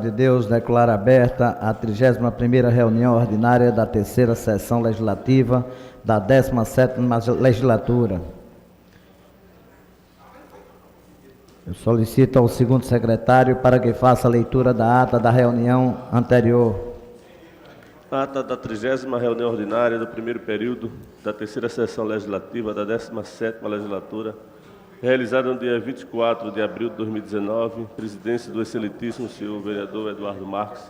de Deus, declaro aberta a 31ª reunião ordinária da 3ª sessão legislativa da 17ª legislatura. Eu solicito ao segundo secretário para que faça a leitura da ata da reunião anterior. Ata da 30ª reunião ordinária do primeiro período da 3ª sessão legislativa da 17ª legislatura, realizada no dia 24 de abril de 2019, presidência do excelentíssimo senhor vereador Eduardo Marques,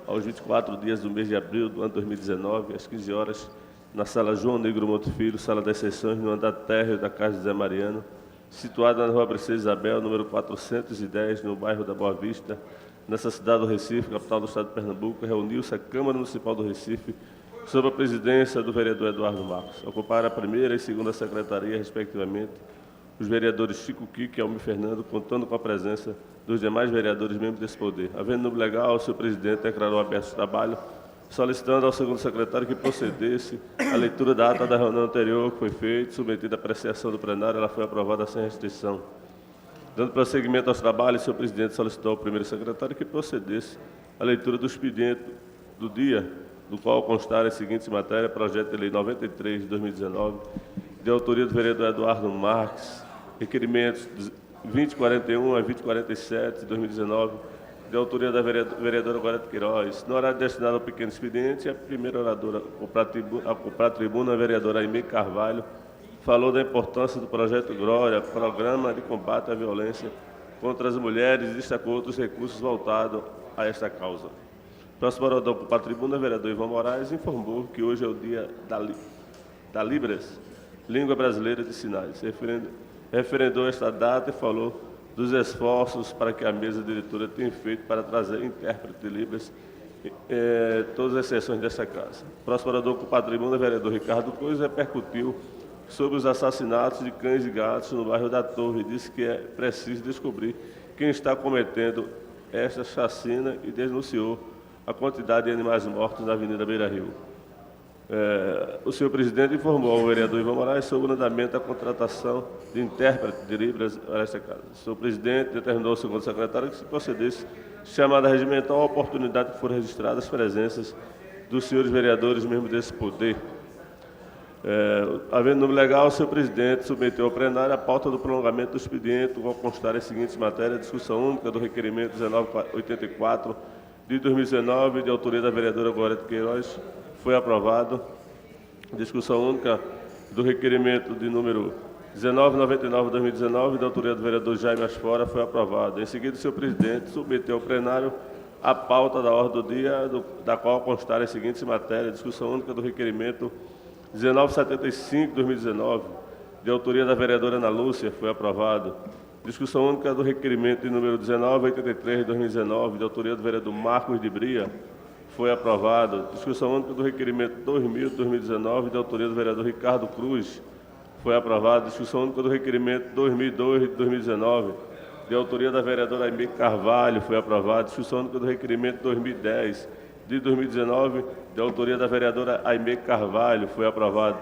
aos 24 dias do mês de abril do ano 2019, às 15 horas, na sala João Negro Monte Filho, sala das sessões, no andar térreo da Casa de Zé Mariano, situada na rua Princesa Isabel, número 410, no bairro da Boa Vista, nessa cidade do Recife, capital do estado de Pernambuco, reuniu-se a Câmara Municipal do Recife, sob a presidência do vereador Eduardo Marques. Ocuparam a primeira e segunda secretaria, respectivamente, os vereadores Chico Kiko e Almir Fernando, contando com a presença dos demais vereadores membros desse poder. Havendo número legal, o senhor presidente declarou aberto o trabalho, solicitando ao segundo secretário que procedesse a leitura da ata da reunião anterior que foi feita, submetida à apreciação do plenário, ela foi aprovada sem restrição. Dando prosseguimento aos trabalhos, o senhor presidente solicitou ao primeiro secretário que procedesse a leitura do expediente do dia, do qual constar as seguintes matérias: projeto de lei 93 de 2019, de autoria do vereador Eduardo Marques, requerimentos 2041 a 2047 de 2019, de autoria da vereadora Gorete Queiroz. No horário destinado ao pequeno expediente, a primeira oradora a ocupar a tribuna, a vereadora Aimee Carvalho, falou da importância do projeto Glória, Programa de Combate à Violência contra as Mulheres, e destacou outros recursos voltados a esta causa. Próximo orador a ocupar a tribuna, o vereador Ivan Moraes, informou que hoje é o dia da Libras, Língua Brasileira de Sinais. Referendou esta data e falou dos esforços para que a mesa diretora tenha feito para trazer intérprete de Libras todas as sessões desta casa. Próximo orador a ocupar a tribuna, o vereador Ricardo Cruz, repercutiu sobre os assassinatos de cães e gatos no bairro da Torre. Disse que é preciso descobrir quem está cometendo esta chacina e denunciou a quantidade de animais mortos na Avenida Beira Rio. O senhor presidente informou ao vereador Ivan Moraes sobre o andamento da contratação de intérprete de Libras para esta casa. O senhor presidente determinou ao segundo secretário que se procedesse chamada regimental a oportunidade que foram registradas as presenças dos senhores vereadores mesmo desse poder. Havendo número legal, o senhor presidente submeteu ao plenário a pauta do prolongamento do expediente, ao constar as seguintes matérias: discussão única do requerimento 1984 de 2019, de autoria da vereadora Gorete Queiroz, foi aprovado. Discussão única do requerimento de número 1999 de 2019, de autoria do vereador Jaime Asfora, foi aprovado. Em seguida, o senhor presidente submeteu ao plenário a pauta da ordem do dia, da qual constar as seguintes matérias: discussão única do requerimento 1975 de 2019, de autoria da vereadora Ana Lúcia, foi aprovado. Discussão única do requerimento de número 1983 de 2019, de autoria do vereador Marcos de Bria, foi aprovado. Discussão única do requerimento 2000 de 2019, de autoria do vereador Ricardo Cruz, foi aprovado. Discussão única do requerimento 2002 de 2019, de autoria da vereadora Aimee Carvalho, foi aprovado. Discussão única do requerimento 2010 de 2019, de autoria da vereadora Aimee Carvalho, foi aprovado.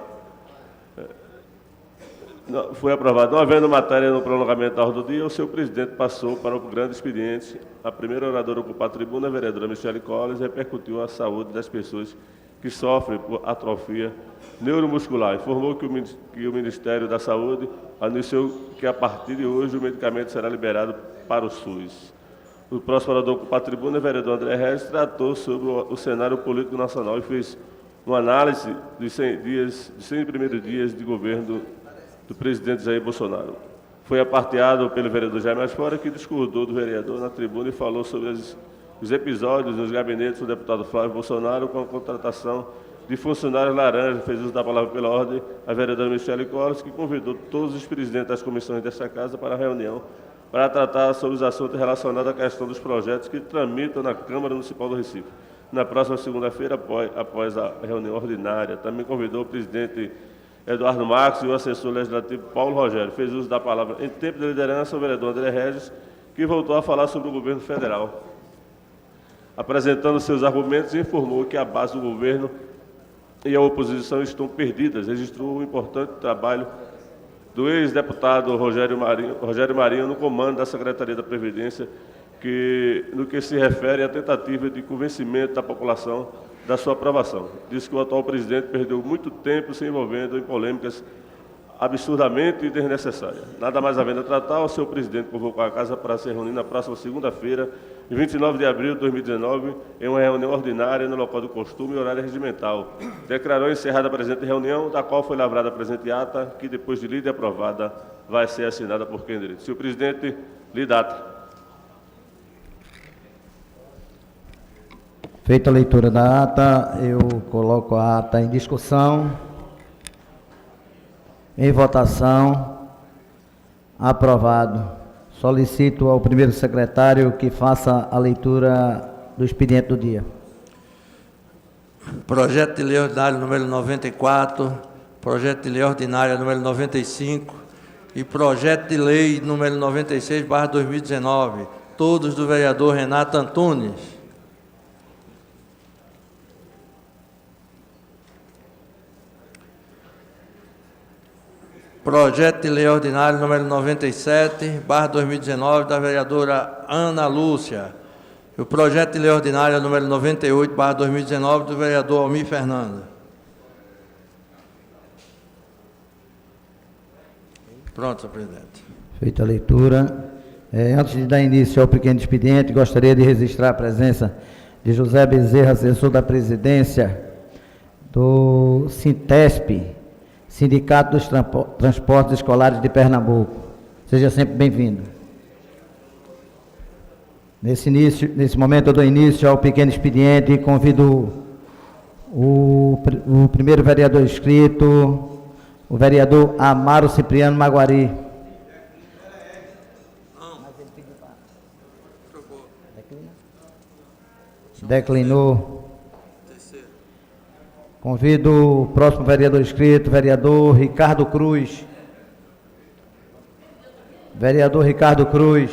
Não havendo matéria no prolongamento da ordem do dia, o senhor presidente passou para o grande expediente. A primeira oradora a ocupar a tribuna, a vereadora Michele Collins, repercutiu a saúde das pessoas que sofrem por atrofia neuromuscular. Informou que o Ministério da Saúde anunciou que a partir de hoje o medicamento será liberado para o SUS. O próximo orador a ocupar a tribuna, o vereador André Regis, tratou sobre o cenário político nacional e fez uma análise dos 100 primeiros dias de governo do presidente Jair Bolsonaro. Foi aparteado pelo vereador Jaime Asfora, que discordou do vereador na tribuna e falou sobre os episódios nos gabinetes do deputado Flávio Bolsonaro com a contratação de funcionários laranjas. Fez uso da palavra pela ordem a vereadora Michele Collins, que convidou todos os presidentes das comissões desta casa para a reunião para tratar sobre os assuntos relacionados à questão dos projetos que tramitam na Câmara Municipal do Recife. Na próxima segunda-feira, após a reunião ordinária, também convidou o presidente Eduardo Marques e o assessor legislativo Paulo Rogério. Fez uso da palavra em tempo de liderança o vereador André Regis, que voltou a falar sobre o governo federal. Apresentando seus argumentos, informou que a base do governo e a oposição estão perdidas. Registrou um importante trabalho do ex-deputado Rogério Marinho no comando da Secretaria da Previdência, no que se refere à tentativa de convencimento da população da sua aprovação. Diz que o atual presidente perdeu muito tempo se envolvendo em polêmicas absurdamente desnecessárias. Nada mais havendo a tratar, o senhor presidente convocou a Casa para se reunir na próxima segunda-feira, 29 de abril de 2019, em uma reunião ordinária no local do costume e horário regimental. Declarou encerrada a presente reunião, da qual foi lavrada a presente ata, que depois de lida e aprovada, vai ser assinada por quem direito. Senhor presidente, lida ata. Feita a leitura da ata, eu coloco a ata em discussão, em votação, aprovado. Solicito ao primeiro secretário que faça a leitura do expediente do dia. Projeto de lei ordinário número 94, projeto de lei ordinária número 95 e projeto de lei número 96/2019, todos do vereador Renato Antunes. Projeto de lei ordinário número 97/2019, da vereadora Ana Lúcia. E o projeto de lei ordinário número 98/2019, do vereador Almir Fernando. Pronto, senhor presidente. Feita a leitura. Antes de dar início ao pequeno expediente, gostaria de registrar a presença de José Bezerra, assessor da presidência do Sintesp, Sindicato dos Transportes Escolares de Pernambuco. Seja sempre bem-vindo. Nesse momento eu dou início ao pequeno expediente e convido o primeiro vereador inscrito, o vereador Amaro Cipriano Maguari. Declinou. Convido o próximo vereador inscrito, vereador Ricardo Cruz. Vereador Ricardo Cruz.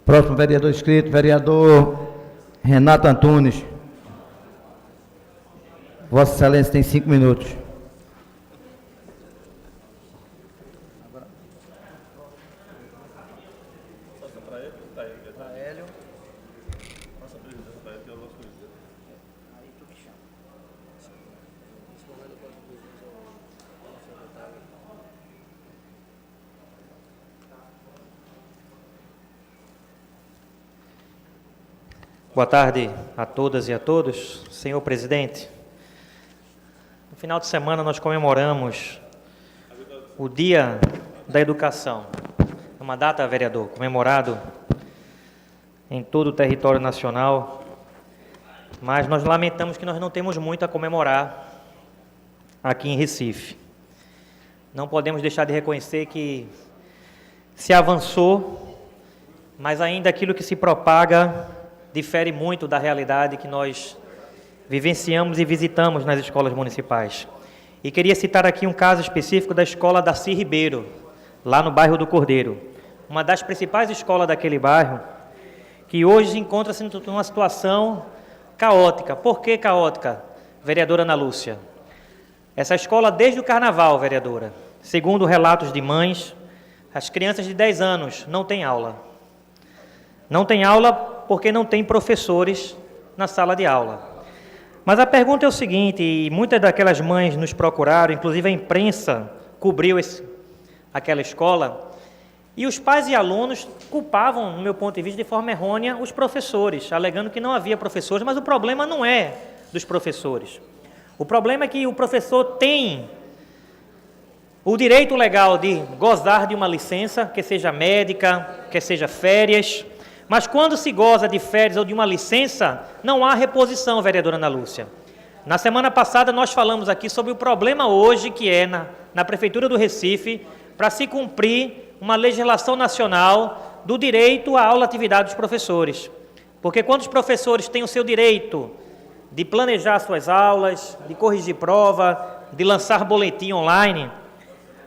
Próximo vereador inscrito, vereador Renato Antunes. Vossa Excelência tem 5 minutos. Boa tarde a todas e a todos. Senhor presidente, no final de semana nós comemoramos o Dia da Educação. É uma data, vereador, comemorado em todo o território nacional, mas nós lamentamos que nós não temos muito a comemorar aqui em Recife. Não podemos deixar de reconhecer que se avançou, mas ainda aquilo que se propaga difere muito da realidade que nós vivenciamos e visitamos nas escolas municipais. E queria citar aqui um caso específico da escola Darcy Ribeiro, lá no bairro do Cordeiro, uma das principais escolas daquele bairro, que hoje encontra-se numa situação caótica. Por que caótica, vereadora Ana Lúcia? Essa escola, desde o carnaval, vereadora, segundo relatos de mães, as crianças de 10 anos não têm aula. Não têm aula porque não tem professores na sala de aula. Mas a pergunta é o seguinte, e muitas daquelas mães nos procuraram, inclusive a imprensa cobriu aquela escola, e os pais e alunos culpavam, no meu ponto de vista, de forma errônea, os professores, alegando que não havia professores, mas o problema não é dos professores. O problema é que o professor tem o direito legal de gozar de uma licença, que seja médica, que seja férias, mas quando se goza de férias ou de uma licença, não há reposição, vereadora Ana Lúcia. Na semana passada nós falamos aqui sobre o problema hoje que é na Prefeitura do Recife para se cumprir uma legislação nacional do direito à aula atividade dos professores. Porque quando os professores têm o seu direito de planejar suas aulas, de corrigir prova, de lançar boletim online,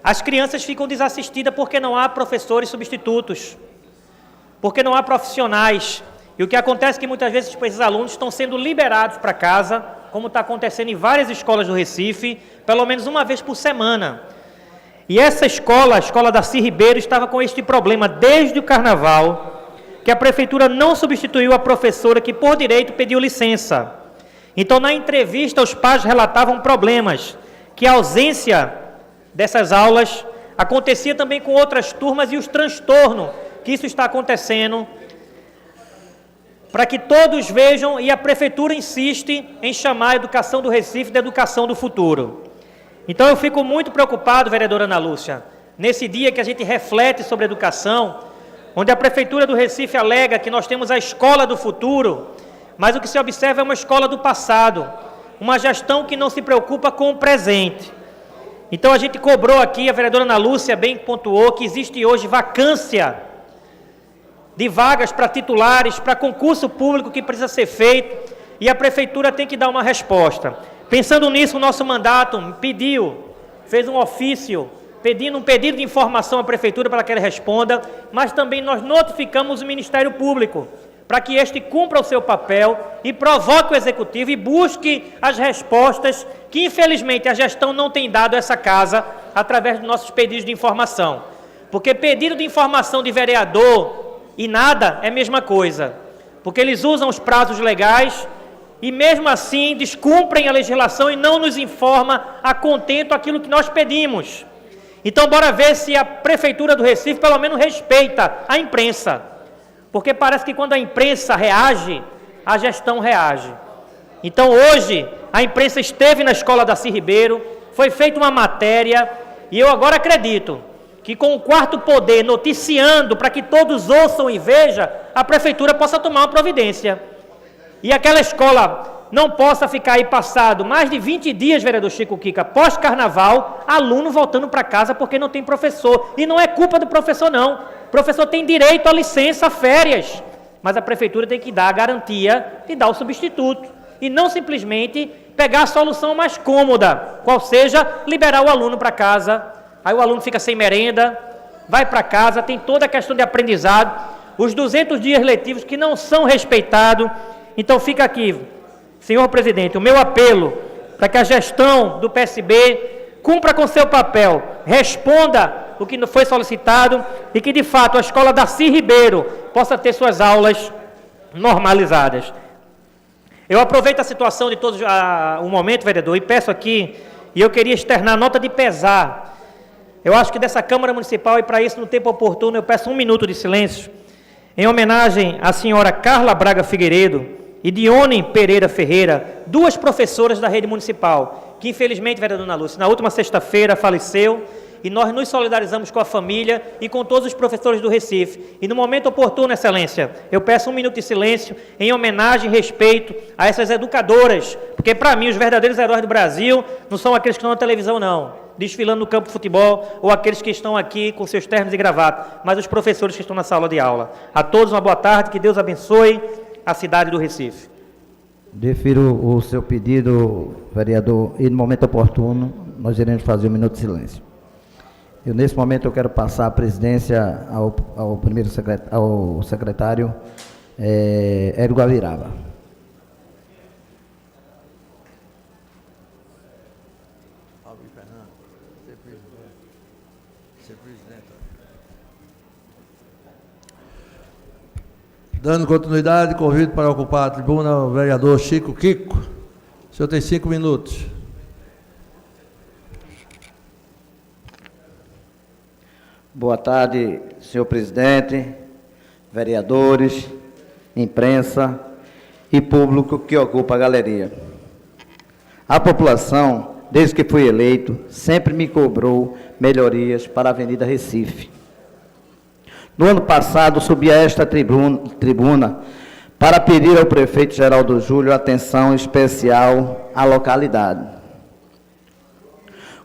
as crianças ficam desassistidas porque não há professores substitutos. porque não há profissionais. E o que acontece é que muitas vezes esses alunos estão sendo liberados para casa, como está acontecendo em várias escolas do Recife, pelo menos uma vez por semana. E essa escola, a escola Darcy Ribeiro, estava com este problema desde o carnaval, que a prefeitura não substituiu a professora que, por direito, pediu licença. Então, na entrevista, os pais relatavam problemas, que a ausência dessas aulas acontecia também com outras turmas e os transtornos que isso está acontecendo, para que todos vejam, e a prefeitura insiste em chamar a educação do Recife de educação do futuro. Então eu fico muito preocupado, vereadora Ana Lúcia, nesse dia que a gente reflete sobre educação, onde a prefeitura do Recife alega que nós temos a escola do futuro, mas o que se observa é uma escola do passado, uma gestão que não se preocupa com o presente. Então a gente cobrou aqui, a vereadora Ana Lúcia bem pontuou, que existe hoje vacância de vagas para titulares, para concurso público que precisa ser feito, e a prefeitura tem que dar uma resposta. Pensando nisso, o nosso mandato fez um ofício, pedindo um pedido de informação à prefeitura para que ela responda, mas também nós notificamos o Ministério Público, para que este cumpra o seu papel e provoque o Executivo e busque as respostas que, infelizmente, a gestão não tem dado a essa casa através dos nossos pedidos de informação. Porque pedido de informação de vereador e nada é a mesma coisa, porque eles usam os prazos legais e mesmo assim descumprem a legislação e não nos informa a contento aquilo que nós pedimos. Então bora ver se a Prefeitura do Recife pelo menos respeita a imprensa, porque parece que quando a imprensa reage, a gestão reage. Então hoje a imprensa esteve na escola Darcy Ribeiro, foi feita uma matéria e eu agora acredito que com o quarto poder noticiando para que todos ouçam e vejam, a prefeitura possa tomar uma providência. E aquela escola não possa ficar aí passado mais de 20 dias, vereador Chico Kika, pós-carnaval, aluno voltando para casa porque não tem professor. E não é culpa do professor, não. O professor tem direito a licença, a férias. Mas a prefeitura tem que dar a garantia de dar o substituto. E não simplesmente pegar a solução mais cômoda, qual seja liberar o aluno para casa. Aí o aluno fica sem merenda, vai para casa, tem toda a questão de aprendizado, os 200 dias letivos que não são respeitados. Então fica aqui, senhor presidente, o meu apelo para que a gestão do PSB cumpra com seu papel, responda o que foi solicitado e que de fato a escola Darcy Ribeiro possa ter suas aulas normalizadas. Eu aproveito a situação de todos, o momento, vereador, e peço aqui, e eu queria externar nota de pesar. Eu acho que dessa Câmara Municipal, e para isso, no tempo oportuno, eu peço 1 minuto de silêncio, em homenagem à senhora Carla Braga Figueiredo e Dione Pereira Ferreira, 2 professoras da rede municipal, que infelizmente, vereadora Ana Lúcia, na última sexta-feira faleceu, e nós nos solidarizamos com a família e com todos os professores do Recife. E no momento oportuno, excelência, eu peço 1 minuto de silêncio em homenagem e respeito a essas educadoras, porque para mim os verdadeiros heróis do Brasil não são aqueles que estão na televisão, não, desfilando no campo de futebol, ou aqueles que estão aqui com seus ternos e gravata, mas os professores que estão na sala de aula. A todos uma boa tarde, que Deus abençoe a cidade do Recife. Defiro o seu pedido, vereador, e no momento oportuno nós iremos fazer 1 minuto de silêncio. Nesse momento eu quero passar a presidência ao primeiro ao secretário Hélio Gaviraba. Dando continuidade, convido para ocupar a tribuna o vereador Chico Kiko. O senhor tem 5 minutos. Boa tarde, senhor presidente, vereadores, imprensa e público que ocupa a galeria. A população, desde que fui eleito, sempre me cobrou melhorias para a Avenida Recife. No ano passado, subi a esta tribuna para pedir ao prefeito Geraldo Júlio atenção especial à localidade.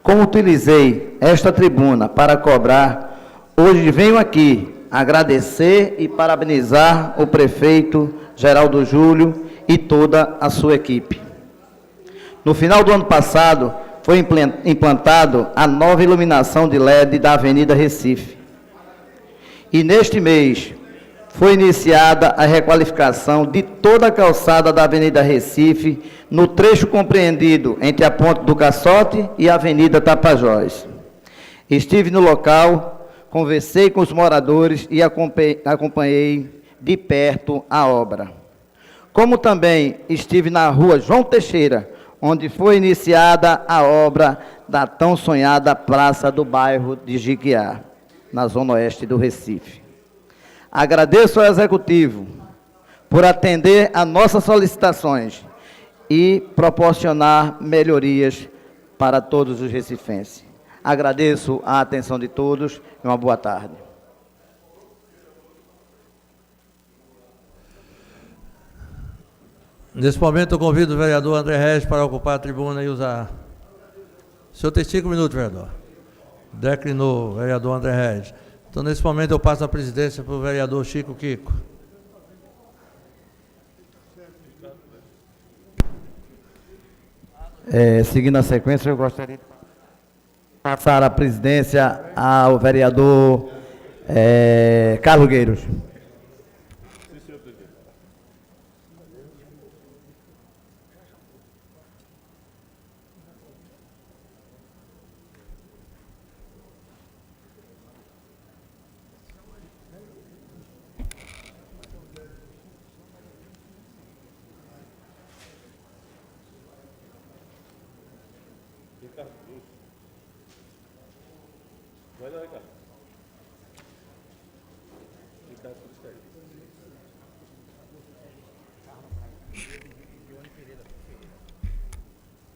Como utilizei esta tribuna para cobrar, hoje venho aqui agradecer e parabenizar o prefeito Geraldo Júlio e toda a sua equipe. No final do ano passado, foi implantado a nova iluminação de LED da Avenida Recife. E neste mês foi iniciada a requalificação de toda a calçada da Avenida Recife, no trecho compreendido entre a Ponte do Caçote e a Avenida Tapajós. Estive no local, conversei com os moradores e acompanhei de perto a obra. Como também estive na rua João Teixeira, onde foi iniciada a obra da tão sonhada Praça do Bairro de Jiquiá, na zona oeste do Recife. Agradeço ao Executivo por atender a nossas solicitações e proporcionar melhorias para todos os recifenses. Agradeço a atenção de todos e uma boa tarde. Nesse momento, eu convido o vereador André Regis para ocupar a tribuna e usar. O senhor tem 5 minutos, vereador. Declinou, vereador André Regis. Então, nesse momento, eu passo a presidência para o vereador Chico Kiko. Seguindo a sequência, eu gostaria de passar a presidência ao vereador Carlos Gueiros.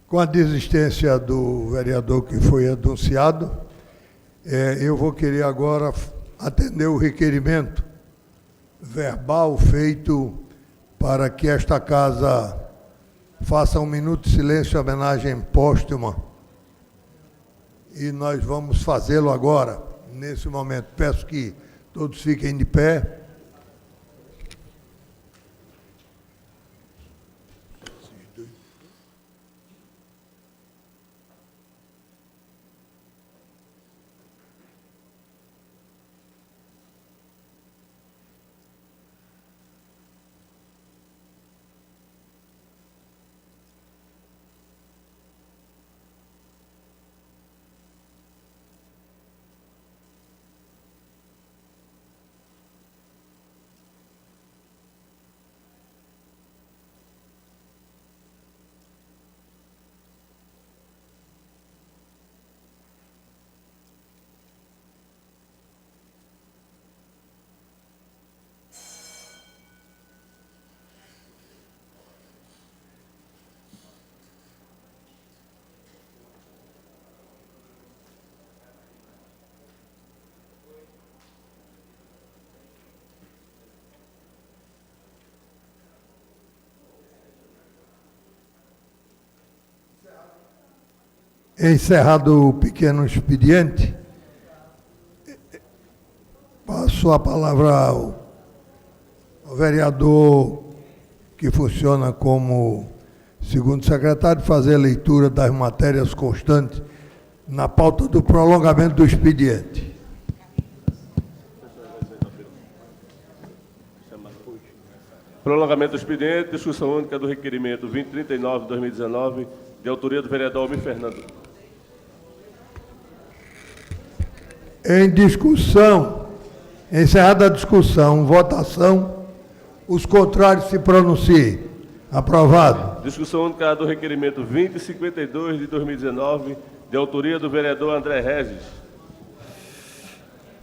Com a desistência do vereador que foi anunciado, eu vou querer agora atender o requerimento verbal feito para que esta casa faça um minuto de silêncio em homenagem póstuma. E nós vamos fazê-lo agora, nesse momento. Peço que todos fiquem de pé. Encerrado o pequeno expediente, passo a palavra ao vereador que funciona como segundo secretário, fazer a leitura das matérias constantes na pauta do prolongamento do expediente. Prolongamento do expediente, discussão única do requerimento 2039 de 2019, de autoria do vereador Almir Fernando. Em discussão, encerrada a discussão, votação, os contrários se pronunciem. Aprovado. Discussão única do requerimento 2052 de 2019, de autoria do vereador André Regis.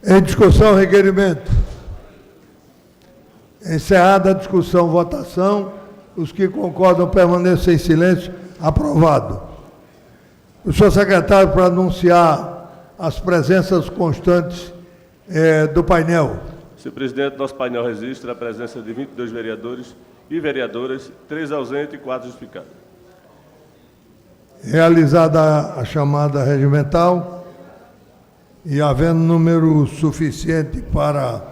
Em discussão, requerimento. Encerrada a discussão, votação, os que concordam permaneçam em silêncio. Aprovado. O senhor secretário, para anunciar as presenças constantes do painel. Senhor presidente, nosso painel registra a presença de 22 vereadores e vereadoras, 3 ausentes e 4 justificados. Realizada a chamada regimental e havendo número suficiente para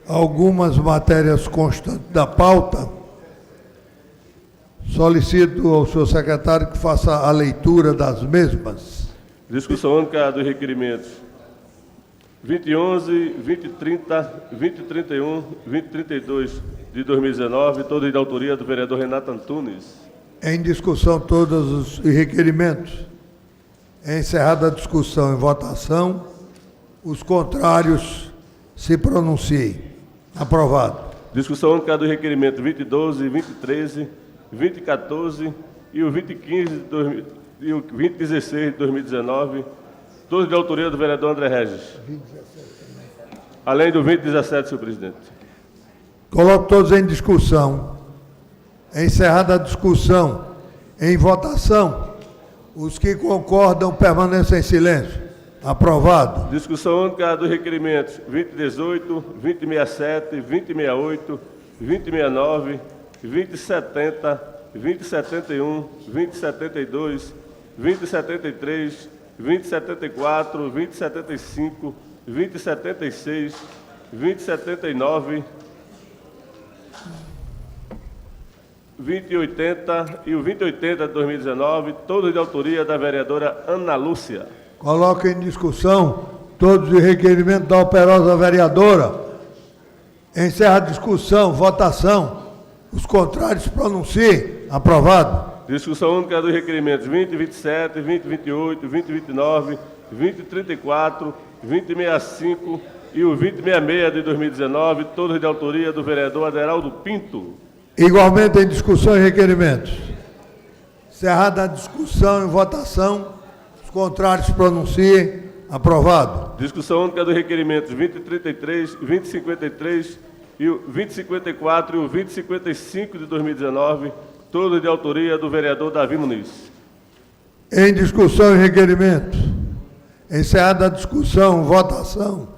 algumas matérias constantes da pauta, solicito ao senhor secretário que faça a leitura das mesmas. Discussão única dos requerimentos 2011, 2030, 2031, 2032 de 2019, todos de autoria do vereador Renato Antunes. Em discussão todos os requerimentos. Encerrada a discussão e votação, os contrários se pronunciem. Aprovado. Discussão única do requerimento 2012, 2013, 2014 e o 2015 e o 2016 de 2019, todos de autoria do vereador André Regis. Além do 2017, senhor presidente. Coloco todos em discussão. Encerrada a discussão, em votação, os que concordam permaneçam em silêncio. Aprovado. Discussão única dos requerimentos 2018, 2067, 2068, 2069, 2070, 2071, 2072, 2073, 2074, 2075, 2076, 2079, 2080 e o 2080 de 2019, todos de autoria da vereadora Ana Lúcia. Coloco em discussão todos os requerimentos da operosa vereadora. Encerra a discussão, votação. Os contrários pronunciem. Aprovado. Discussão única dos requerimentos 2027, 2028, 2029, 2034, 2065 e o 2066 de 2019, todos de autoria do vereador Aderaldo Pinto. Igualmente em discussão e requerimentos. Encerrada a discussão e votação. Os contrários pronunciem. Aprovado. Discussão única dos requerimentos 2033, 2053 e o 2054 e o 2055 de 2019, todos de autoria do vereador Davi Muniz. Em discussão e requerimentos. Encerrada a discussão, votação.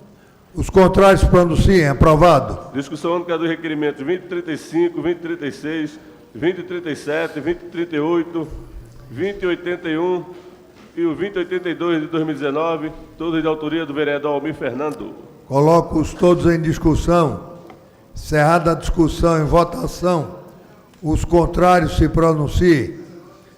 Os contrários pronunciem. Aprovado. Discussão única dos requerimentos 2035, 2036, 2037, 2038, 2081 e o 2082 de 2019, todos de autoria do vereador Almir Fernando. Coloco-os todos em discussão. Encerrada a discussão em votação, os contrários se pronunciem.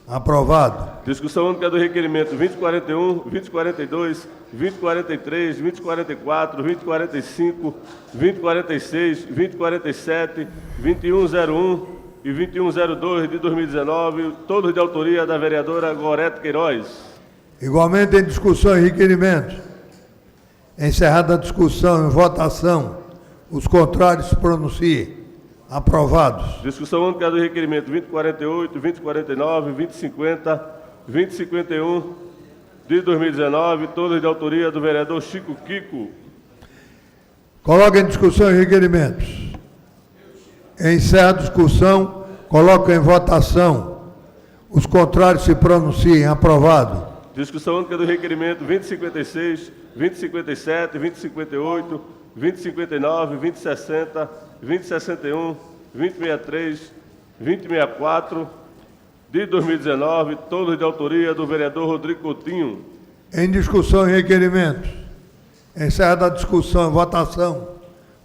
Aprovado. Discussão única do requerimento 2041, 2042, 2043, 2044, 2045, 2046, 2047, 2101 e 2102 de 2019, todos de autoria da vereadora Gorete Queiroz. Igualmente em discussão e requerimentos. Encerrada a discussão em votação, os contrários se pronunciem. Aprovados. Discussão única do requerimento 2048, 2049, 2050, 2051 de 2019, todos de autoria do vereador Chico Kiko. Coloca em discussão e requerimentos. Encerra a discussão, coloca em votação. Os contrários se pronunciem. Aprovado. Discussão única do requerimento 2056, 2057, 2058, 2059, 2060, 2061, 2063, 2064 de 2019, todos de autoria do vereador Rodrigo Coutinho. Em discussão e requerimentos. Encerrada a discussão e votação.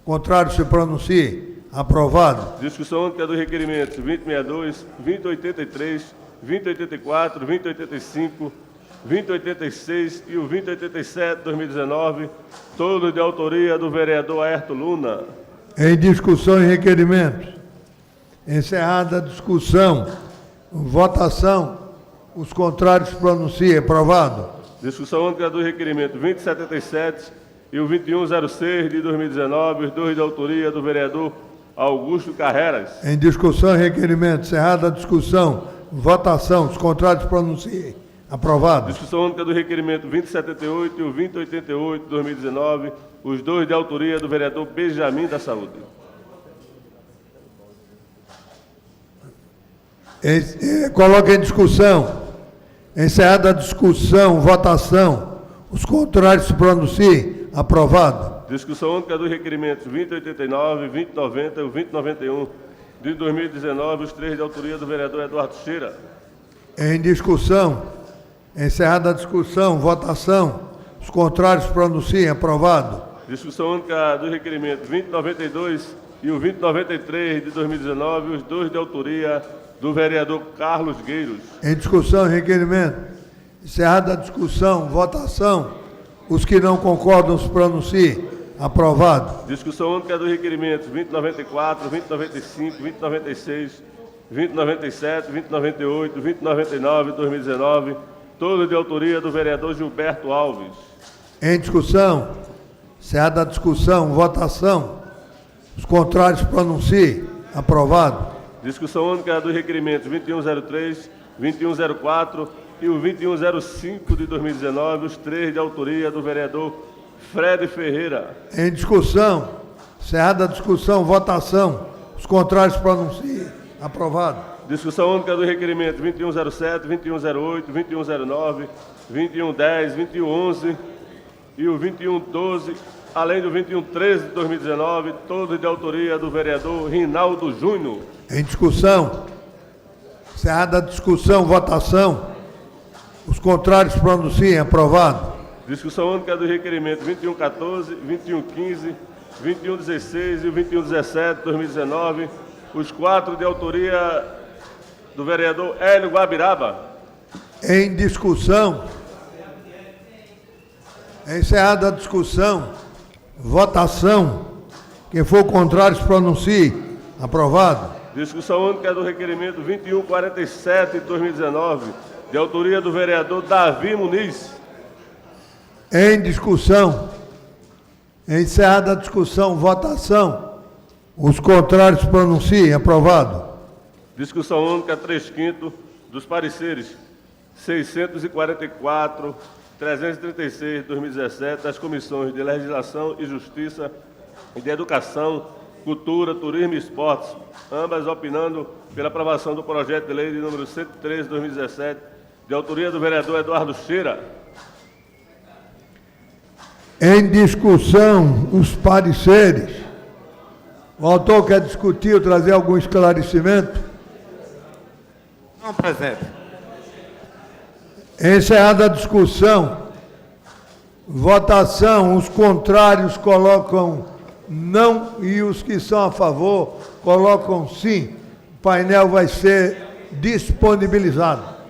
Contrário se pronuncie. Aprovado. Discussão única dos requerimentos 2062, 2083, 2084, 2085, 2086 e o 2087 de 2019, todos de autoria do vereador Aerto Luna. Em discussão e requerimentos. Encerrada a discussão, votação, os contrários pronunciem. Aprovado. Discussão única do requerimento 2077 e o 2106 de 2019, os dois de autoria do vereador Augusto Carreras. Em discussão e requerimento. Encerrada a discussão, votação, os contrários pronunciem. Aprovado. Discussão única do requerimento 2078 e o 2088 de 2019, os dois de autoria do vereador Benjamin da Saúde. Coloca em discussão. Encerrada a discussão, votação, os contrários se pronunciem. Aprovado. Discussão única dos requerimentos 2089, 2090 e o 2091 de 2019, os três de autoria do vereador Eduardo Cheira. Em discussão. Encerrada a discussão, votação, os contrários pronunciem. Aprovado. Discussão única dos requerimentos 2092 e o 2093 de 2019, os dois de autoria do vereador Carlos Gueiros. Em discussão e requerimento. Encerrada a discussão, votação, Os que não concordam se pronunciem. Aprovado. Discussão única dos requerimentos 2094, 2095, 2096, 2097, 2098, 2099 e 2019, todos de autoria do vereador Gilberto Alves. Em discussão. Encerrada a discussão, votação. Os contrários se pronunciem. Aprovado. Discussão única dos requerimentos 2103, 2104 e o 2105 de 2019, os três de autoria do vereador Fred Ferreira. Em discussão. Encerrada a discussão, votação. Os contrários se pronunciem. Aprovado. Discussão única dos requerimentos 2107, 2108, 2109, 2110, 2111 e o 2112, além do 2113 de 2019, todos de autoria do vereador Rinaldo Júnior. Em discussão. Encerrada a discussão, votação. Os contrários se pronunciem. Aprovado. Discussão única dos requerimentos 2114, 2115, 2116 e o 2117 de 2019, os quatro de autoria do vereador Hélio Guabiraba. Em discussão. Encerrada a discussão, votação. Quem for contrário se pronuncie. Aprovado. Discussão única do requerimento 2147 de 2019, de autoria do vereador Davi Muniz. Em discussão. Encerrada a discussão, votação. Os contrários se pronunciem. Aprovado. Discussão única 3/5 dos pareceres 644, 336 de 2017 das comissões de Legislação e Justiça e de Educação, Cultura, Turismo e Esportes, ambas opinando pela aprovação do projeto de lei de número 113 de 2017, de autoria do vereador Eduardo Cheira. Em discussão, os pareceres. O autor quer discutir ou trazer algum esclarecimento? Não, presidente. Encerrada a discussão, votação, os contrários colocam não e os que são a favor colocam sim. O painel vai ser disponibilizado.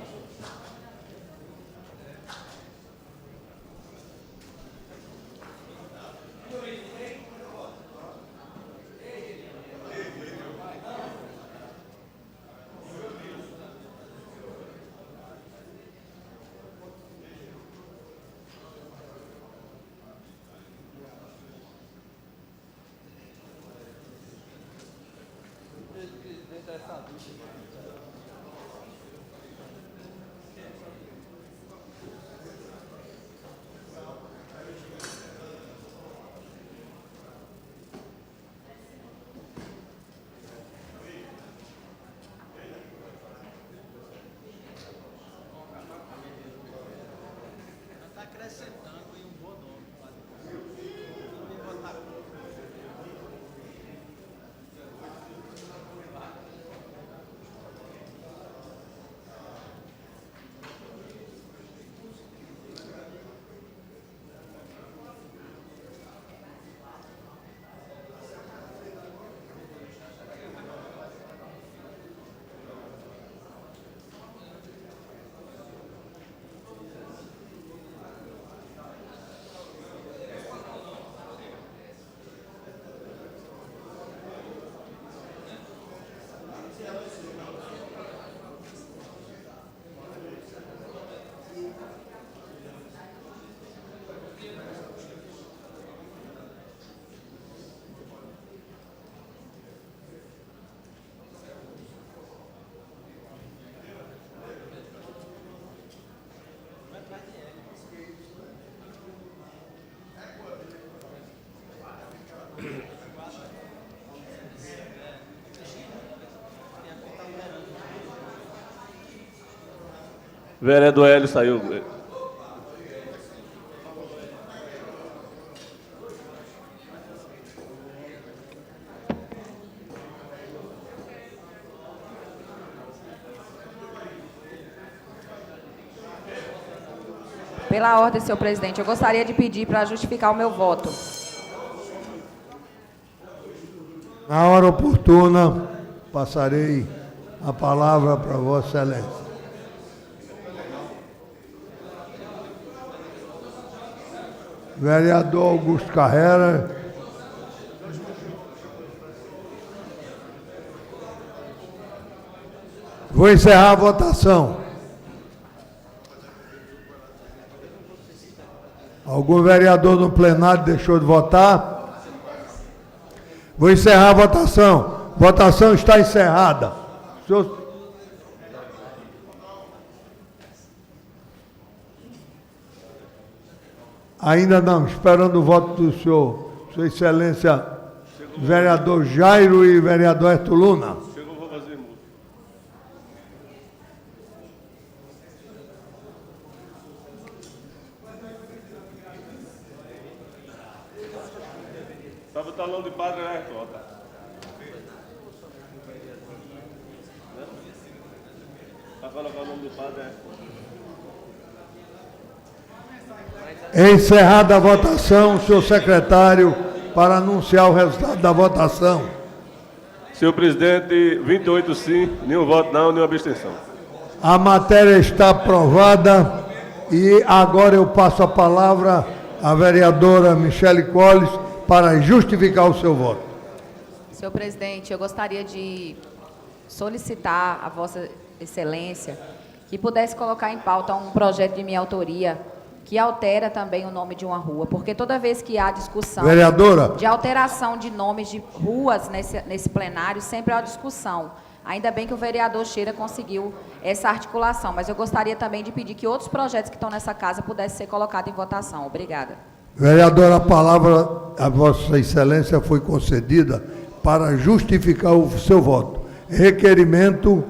Vereador Hélio saiu. Pela ordem, senhor presidente, eu gostaria de pedir para justificar o meu voto. Na hora oportuna, passarei a palavra para Vossa Excelência. Vereador Augusto Carrera. Vou encerrar a votação. Algum vereador no plenário deixou de votar? Vou encerrar a votação. Votação está encerrada. Senhor... Ainda não, esperando o voto do senhor, Sua Excelência, vereador Jairo e vereador Herto Luna. Chegou, vou fazer multa. Para botar o nome de padre, né, Cota? Para colocar o nome do padre, né? Encerrada a votação, senhor secretário, para anunciar o resultado da votação. Senhor presidente, 28 sim, nenhum voto não, nenhuma abstenção. A matéria está aprovada e agora eu passo a palavra à vereadora Michele Colles para justificar o seu voto. Senhor presidente, eu gostaria de solicitar a Vossa Excelência que pudesse colocar em pauta um projeto de minha autoria que altera também o nome de uma rua, porque toda vez que há discussão Vereadora, de alteração de nomes de ruas nesse plenário, sempre há uma discussão. Ainda bem que o vereador Cheira conseguiu essa articulação, mas eu gostaria também de pedir que outros projetos que estão nessa casa pudessem ser colocados em votação. Obrigada. vereadora, a palavra a Vossa Excelência foi concedida para justificar o seu voto. Requerimento,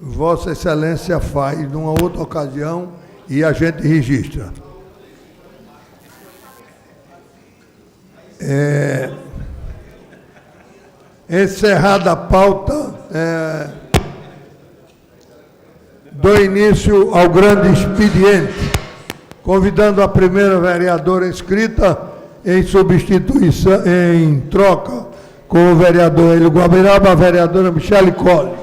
Vossa Excelência faz numa outra ocasião e a gente registra. Encerrada a pauta, dou início ao grande expediente, convidando a primeira vereadora inscrita em substituição, em troca com o vereador Hélio Guabiraba, a vereadora Michele Colles.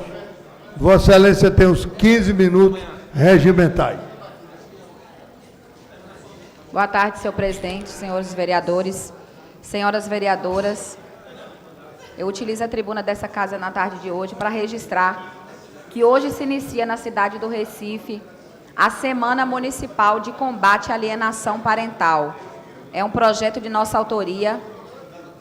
Vossa Excelência tem os 15 minutos regimentais. Boa tarde, senhor presidente, senhores vereadores, senhoras vereadoras. Eu utilizo a tribuna dessa casa na tarde de hoje para registrar que hoje se inicia na cidade do Recife a Semana Municipal de Combate à Alienação Parental. É um projeto de nossa autoria,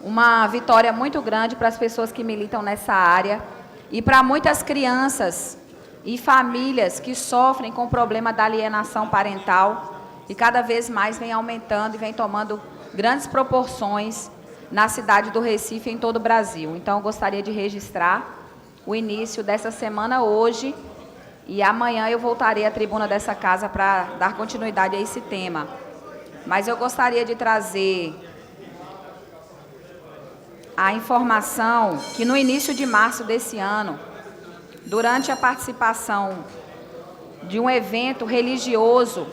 uma vitória muito grande para as pessoas que militam nessa área e para muitas crianças e famílias que sofrem com o problema da alienação parental, e cada vez mais vem aumentando e vem tomando grandes proporções na cidade do Recife e em todo o Brasil. Então, eu gostaria de registrar o início dessa semana hoje, e amanhã eu voltarei à tribuna dessa casa para dar continuidade a esse tema. Mas eu gostaria de trazer a informação que no início de março desse ano, durante a participação de um evento religioso,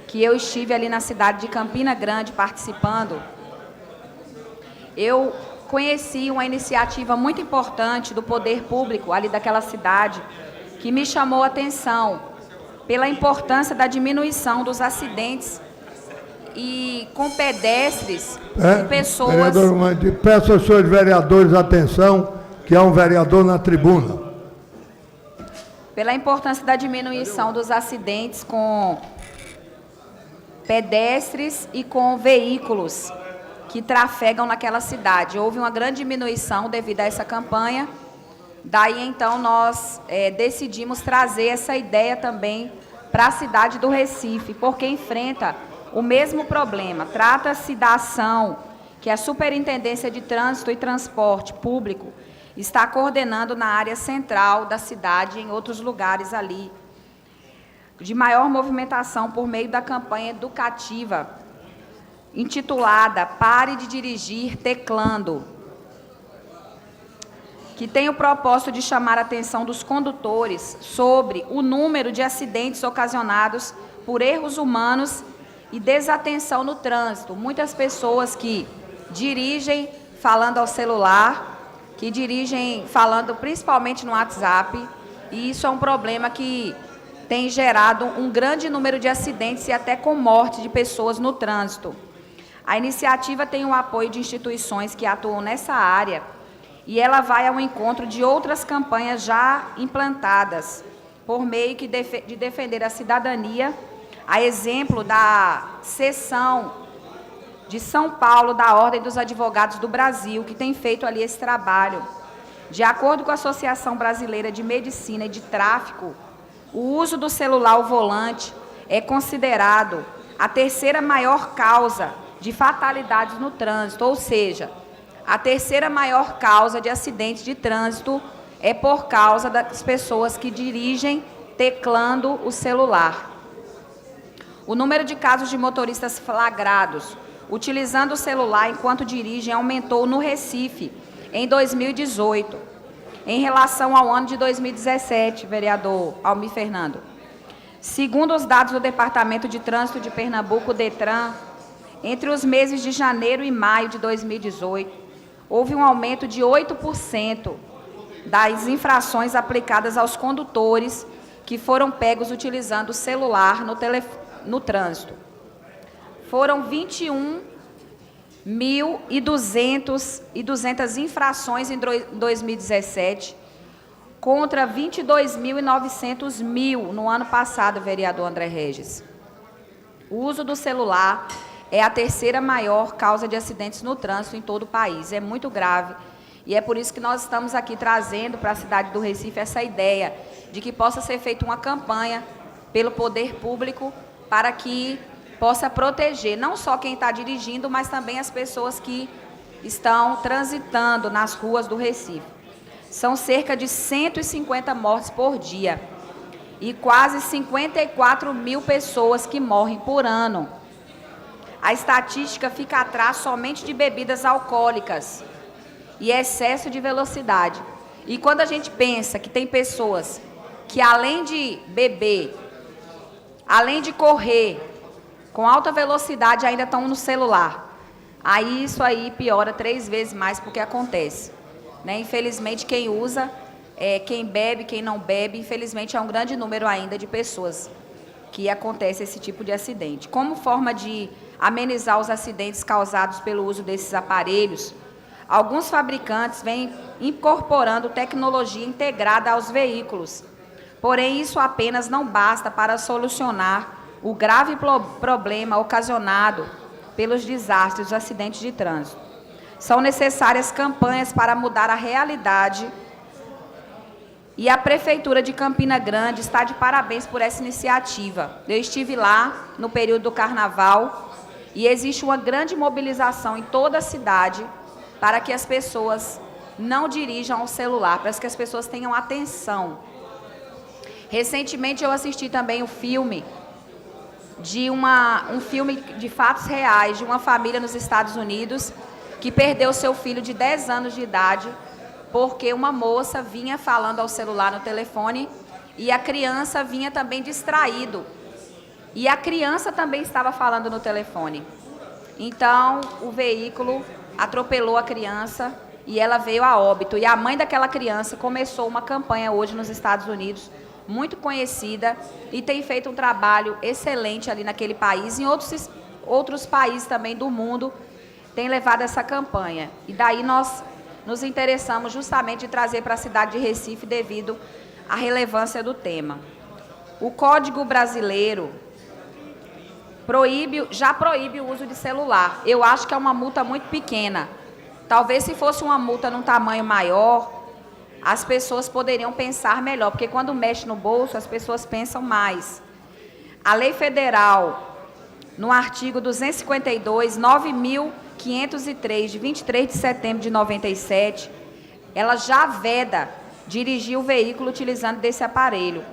que eu estive ali na cidade de Campina Grande participando, eu conheci uma iniciativa muito importante do poder público ali daquela cidade, que me chamou a atenção pela importância da diminuição dos acidentes e com pedestres e pessoas... Vereador, peço aos senhores vereadores atenção, que há um vereador na tribuna. Pela importância da diminuição dos acidentes com pedestres e com veículos que trafegam naquela cidade. Houve uma grande diminuição devido a essa campanha. Daí, então, nós decidimos trazer essa ideia também para a cidade do Recife, porque enfrenta o mesmo problema. Trata-se da ação que a Superintendência de Trânsito e Transporte Público está coordenando na área central da cidade e em outros lugares ali, de maior movimentação por meio da campanha educativa, intitulada Pare de Dirigir Teclando, que tem o propósito de chamar a atenção dos condutores sobre o número de acidentes ocasionados por erros humanos e desatenção no trânsito. Muitas pessoas que dirigem falando ao celular, que dirigem falando principalmente no WhatsApp, e isso é um problema que tem gerado um grande número de acidentes e até com morte de pessoas no trânsito. A iniciativa tem o apoio de instituições que atuam nessa área e ela vai ao encontro de outras campanhas já implantadas, por meio de defender a cidadania, a exemplo da seção de São Paulo da Ordem dos Advogados do Brasil, que tem feito ali esse trabalho. De acordo com a Associação Brasileira de Medicina e de Tráfico, o uso do celular ao volante é considerado a terceira maior causa de fatalidades no trânsito, ou seja, a terceira maior causa de acidentes de trânsito é por causa das pessoas que dirigem teclando o celular. O número de casos de motoristas flagrados utilizando o celular enquanto dirigem aumentou no Recife em 2018, em relação ao ano de 2017, vereador Almir Fernando. Segundo os dados do Departamento de Trânsito de Pernambuco, DETRAN, entre os meses de janeiro e maio de 2018, houve um aumento de 8% das infrações aplicadas aos condutores que foram pegos utilizando o celular no trânsito. Foram 21.200 infrações em 2017, contra 22.900 no ano passado, vereador André Regis. O uso do celular é a terceira maior causa de acidentes no trânsito em todo o país. É muito grave. E é por isso que nós estamos aqui trazendo para a cidade do Recife essa ideia de que possa ser feita uma campanha pelo poder público para que possa proteger não só quem está dirigindo, mas também as pessoas que estão transitando nas ruas do Recife. São cerca de 150 mortes por dia e quase 54 mil pessoas que morrem por ano. A estatística fica atrás somente de bebidas alcoólicas e excesso de velocidade. E quando a gente pensa que tem pessoas que, além de beber, além de correr com alta velocidade, ainda estão no celular, aí isso aí piora 3 vezes mais porque acontece. Infelizmente, quem usa, quem bebe, quem não bebe, infelizmente é um grande número ainda de pessoas que acontece esse tipo de acidente. Como forma de amenizar os acidentes causados pelo uso desses aparelhos, alguns fabricantes vêm incorporando tecnologia integrada aos veículos. Porém, isso apenas não basta para solucionar o grave problema ocasionado pelos desastres dos acidentes de trânsito. São necessárias campanhas para mudar a realidade e a Prefeitura de Campina Grande está de parabéns por essa iniciativa. Eu estive lá no período do Carnaval e existe uma grande mobilização em toda a cidade para que as pessoas não dirijam ao celular, para que as pessoas tenham atenção. Recentemente eu assisti também um filme de fatos reais de uma família nos Estados Unidos que perdeu seu filho de 10 anos de idade porque uma moça vinha falando ao celular no telefone e a criança vinha também distraído. E a criança também estava falando no telefone. Então, o veículo atropelou a criança e ela veio a óbito. E a mãe daquela criança começou uma campanha hoje nos Estados Unidos, muito conhecida, e tem feito um trabalho excelente ali naquele país. Em outros países também do mundo tem levado essa campanha. E daí nós nos interessamos justamente de trazer para a cidade de Recife devido à relevância do tema. O Código Brasileiro já proíbe o uso de celular. Eu acho que é uma multa muito pequena. Talvez se fosse uma multa num tamanho maior, as pessoas poderiam pensar melhor, porque quando mexe no bolso, as pessoas pensam mais. A lei federal, no artigo 252, 9.503, de 23 de setembro de 97, ela já veda dirigir o veículo utilizando desse aparelho,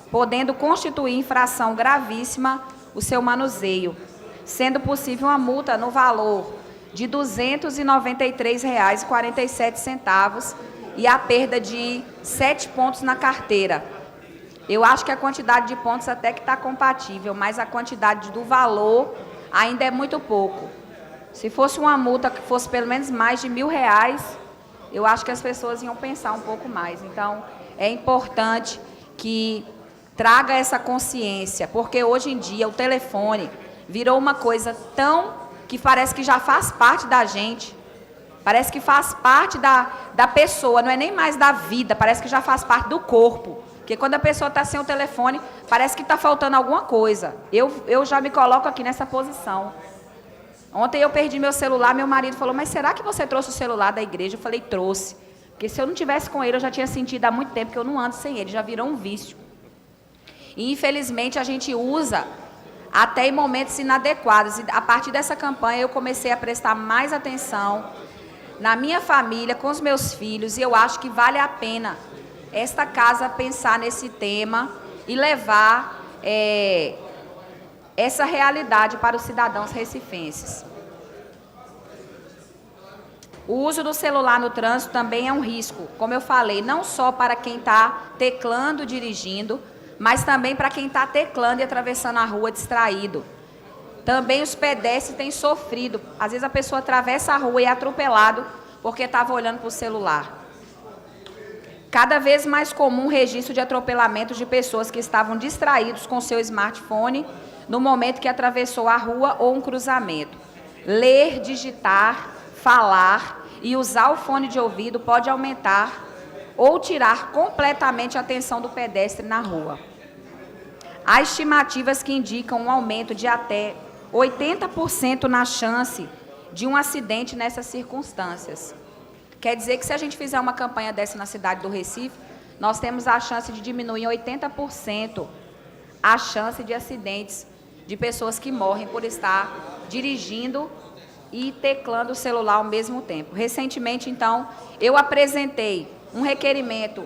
podendo constituir infração gravíssima o seu manuseio, sendo possível uma multa no valor de R$ 293,47 e a perda de 7 pontos na carteira. Eu acho que a quantidade de pontos até que está compatível, mas a quantidade do valor ainda é muito pouco. Se fosse uma multa que fosse pelo menos mais de R$ 1.000, eu acho que as pessoas iam pensar um pouco mais. Então, é importante que traga essa consciência, porque hoje em dia o telefone virou uma coisa que parece que já faz parte da gente. Parece que faz parte da pessoa, não é nem mais da vida, parece que já faz parte do corpo. Porque quando a pessoa está sem o telefone, parece que está faltando alguma coisa. Eu já me coloco aqui nessa posição. Ontem eu perdi meu celular, meu marido falou, mas será que você trouxe o celular da igreja? Eu falei, trouxe. Porque se eu não tivesse com ele, eu já tinha sentido há muito tempo que eu não ando sem ele, já virou um vício. E infelizmente a gente usa até em momentos inadequados. E a partir dessa campanha eu comecei a prestar mais atenção na minha família, com os meus filhos, e eu acho que vale a pena esta casa pensar nesse tema e levar essa realidade para os cidadãos recifenses. O uso do celular no trânsito também é um risco, como eu falei, não só para quem está teclando, dirigindo, mas também para quem está teclando e atravessando a rua distraído. Também os pedestres têm sofrido. Às vezes a pessoa atravessa a rua e é atropelado porque estava olhando para o celular. Cada vez mais comum o registro de atropelamentos de pessoas que estavam distraídos com seu smartphone no momento que atravessou a rua ou um cruzamento. Ler, digitar, falar e usar o fone de ouvido pode aumentar ou tirar completamente a atenção do pedestre na rua. Há estimativas que indicam um aumento de até 80% na chance de um acidente nessas circunstâncias. Quer dizer que se a gente fizer uma campanha dessa na cidade do Recife, nós temos a chance de diminuir em 80% a chance de acidentes de pessoas que morrem por estar dirigindo e teclando o celular ao mesmo tempo. Recentemente, então, eu apresentei um requerimento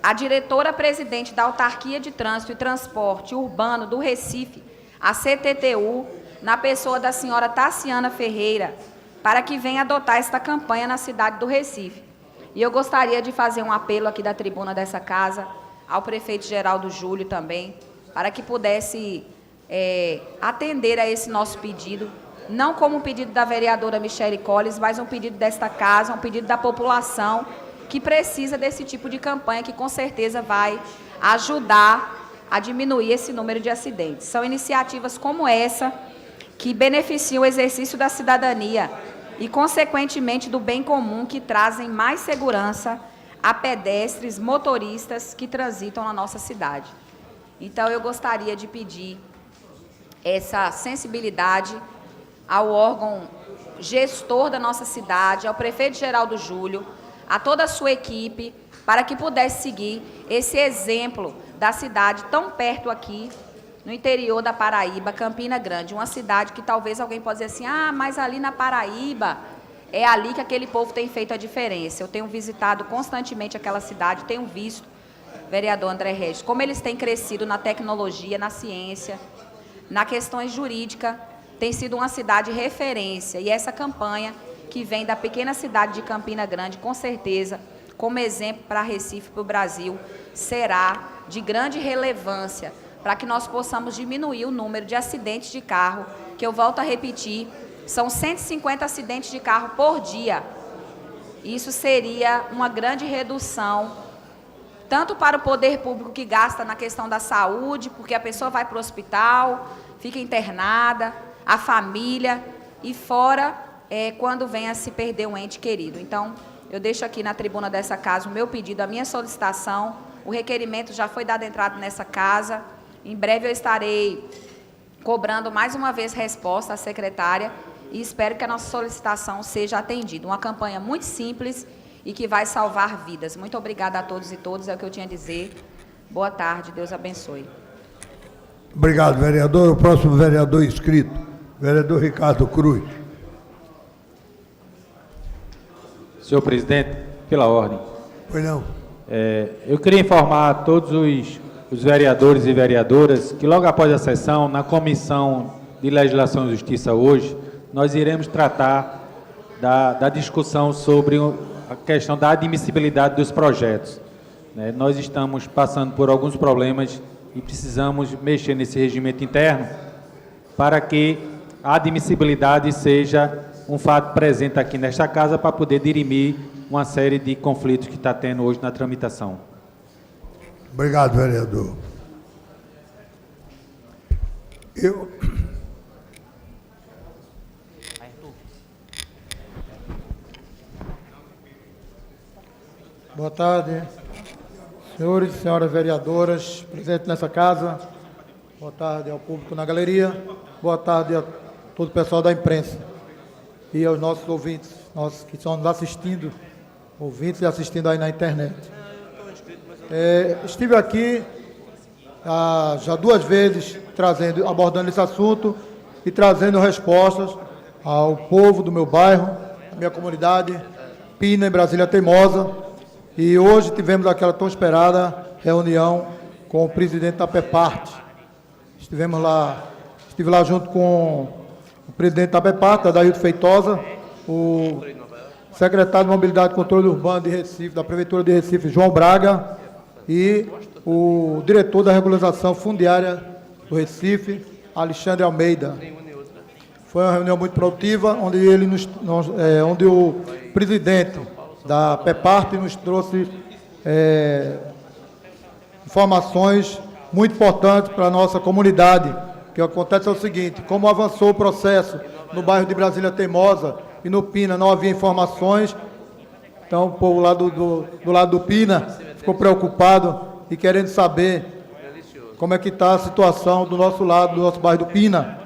à diretora-presidente da Autarquia de Trânsito e Transporte Urbano do Recife, a CTTU, na pessoa da senhora Tassiana Ferreira, para que venha adotar esta campanha na cidade do Recife. E eu gostaria de fazer um apelo aqui da tribuna dessa casa, ao prefeito Geraldo Júlio também, para que pudesse atender a esse nosso pedido, não como um pedido da vereadora Michele Colles, mas um pedido desta casa, um pedido da população, que precisa desse tipo de campanha, que com certeza vai ajudar a diminuir esse número de acidentes. São iniciativas como essa que beneficiam o exercício da cidadania e, consequentemente, do bem comum, que trazem mais segurança a pedestres, motoristas que transitam na nossa cidade. Então, eu gostaria de pedir essa sensibilidade ao órgão gestor da nossa cidade, ao prefeito Geraldo Júlio, a toda a sua equipe, para que pudesse seguir esse exemplo da cidade tão perto aqui, no interior da Paraíba, Campina Grande, uma cidade que talvez alguém possa dizer assim, ah, mas ali na Paraíba, é ali que aquele povo tem feito a diferença. Eu tenho visitado constantemente aquela cidade, tenho visto, vereador André Regis, como eles têm crescido na tecnologia, na ciência, na questões jurídicas, tem sido uma cidade referência. E essa campanha que vem da pequena cidade de Campina Grande, com certeza, como exemplo para Recife, para o Brasil, será de grande relevância para que nós possamos diminuir o número de acidentes de carro, que eu volto a repetir, são 150 acidentes de carro por dia. Isso seria uma grande redução, tanto para o poder público que gasta na questão da saúde, porque a pessoa vai para o hospital, fica internada, a família, e fora quando vem a se perder um ente querido. Então, eu deixo aqui na tribuna dessa casa o meu pedido, a minha solicitação, o requerimento já foi dado entrada nessa casa. Em breve eu estarei cobrando mais uma vez resposta à secretária e espero que a nossa solicitação seja atendida. Uma campanha muito simples e que vai salvar vidas. Muito obrigada a todos e todas, é o que eu tinha a dizer. Boa tarde, Deus abençoe. Obrigado, vereador. O próximo vereador inscrito, vereador Ricardo Cruz. Senhor presidente, pela ordem. Pois não. Eu queria informar a todos os vereadores e vereadoras que logo após a sessão, na Comissão de Legislação e Justiça hoje, nós iremos tratar da discussão sobre a questão da admissibilidade dos projetos. Nós estamos passando por alguns problemas e precisamos mexer nesse regimento interno para que a admissibilidade seja um fato presente aqui nesta casa para poder dirimir uma série de conflitos que está tendo hoje na tramitação. Obrigado, vereador. Boa tarde, senhores e senhoras vereadoras presentes nessa casa. Boa tarde ao público na galeria. Boa tarde a todo o pessoal da imprensa e aos nossos ouvintes, nossos que estão nos assistindo, ouvintes e assistindo aí na internet. Estive aqui já 2 vezes abordando esse assunto e trazendo respostas ao povo do meu bairro, da minha comunidade, Pina, em Brasília Teimosa. E hoje tivemos aquela tão esperada reunião com o presidente da PEPART. Estive lá junto com o presidente da PEPART, Adailto Feitosa, o secretário de Mobilidade e Controle Urbano de Recife, da Prefeitura de Recife, João Braga, e o diretor da Regularização Fundiária do Recife, Alexandre Almeida. Foi uma reunião muito produtiva, onde o presidente da PEPART nos trouxe informações muito importantes para a nossa comunidade. O que acontece é o seguinte: como avançou o processo no bairro de Brasília Teimosa e no Pina não havia informações, então o povo lá do lado do Pina ficou preocupado e querendo saber como é que está a situação do nosso lado, do nosso bairro do Pina.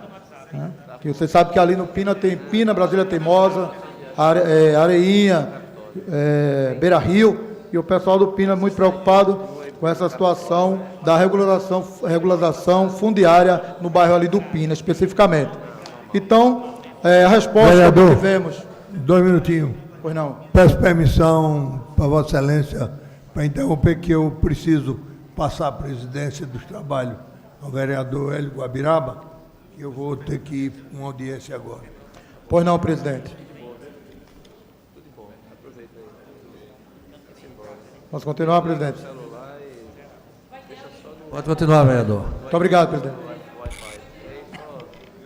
Né? Que você sabe que ali no Pina tem Pina, Brasília Teimosa, Areinha, Beira Rio, e o pessoal do Pina é muito preocupado com essa situação da regularização fundiária no bairro ali do Pina, especificamente. Então, a resposta vereador, que tivemos... 2 minutinhos. Pois não. Peço permissão para Vossa Excelência para interromper, que eu preciso passar a presidência dos trabalhos ao vereador Hélio Guabiraba, que eu vou ter que ir para uma audiência agora. Pois não, presidente. Posso continuar, presidente? Pode continuar, vereador. Muito obrigado, presidente.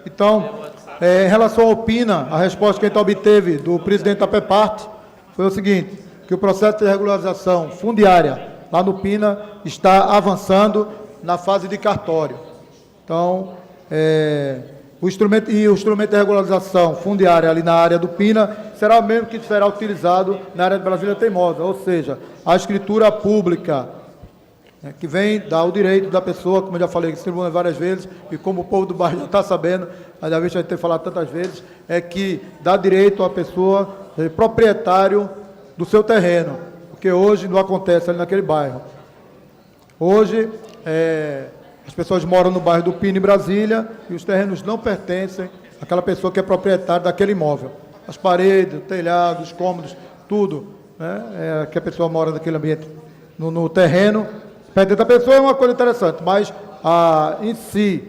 Então, em relação ao Pina, a resposta que a gente obteve do presidente da PEPART foi o seguinte: que o processo de regularização fundiária lá no Pina está avançando na fase de cartório. Então, o instrumento de regularização fundiária ali na área do Pina será o mesmo que será utilizado na área de Brasília Teimosa, ou seja, a escritura pública, que vem dar o direito da pessoa, como eu já falei, que se tribuna várias vezes, e como o povo do bairro já está sabendo, ainda vez a gente ter falado tantas vezes, é que dá direito à pessoa ser proprietário do seu terreno, porque hoje não acontece ali naquele bairro. Hoje, as pessoas moram no bairro do Pina, em Brasília, e os terrenos não pertencem àquela pessoa que é proprietária daquele imóvel. As paredes, o telhado, os cômodos, tudo, né, que a pessoa mora naquele ambiente, no terreno, pertence à pessoa, é uma coisa interessante, mas em si,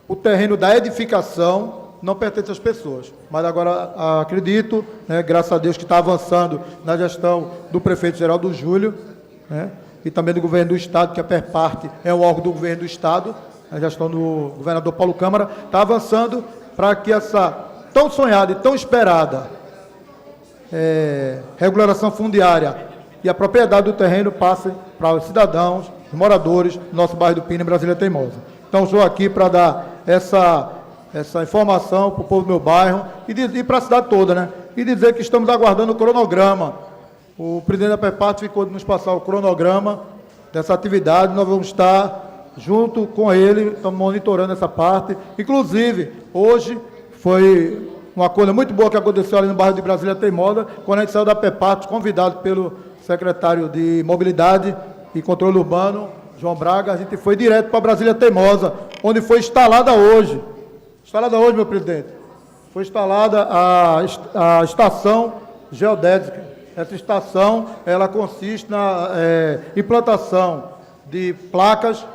o terreno da edificação não pertence às pessoas. Mas agora acredito, né, graças a Deus, que está avançando na gestão do prefeito Geraldo Júlio, né, e também do governo do Estado, que a PEPART é um órgão do governo do Estado, a gestão do governador Paulo Câmara, está avançando para que essa tão sonhada e tão esperada regularização fundiária e a propriedade do terreno passe para os cidadãos, os moradores do nosso bairro do Pina, em Brasília Teimosa. Então, estou aqui para dar essa informação para o povo do meu bairro e para a cidade toda, né? E dizer que estamos aguardando o cronograma. O presidente da PEPART ficou de nos passar o cronograma dessa atividade, nós vamos estar junto com ele, estamos monitorando essa parte. Inclusive, hoje foi uma coisa muito boa que aconteceu ali no bairro de Brasília Teimosa, quando a gente saiu da PEPART, convidado pelo secretário de Mobilidade e Controle Urbano, João Braga, a gente foi direto para Brasília Teimosa, onde foi instalada hoje, meu presidente, foi instalada a estação geodésica. Essa estação, ela consiste na implantação de placas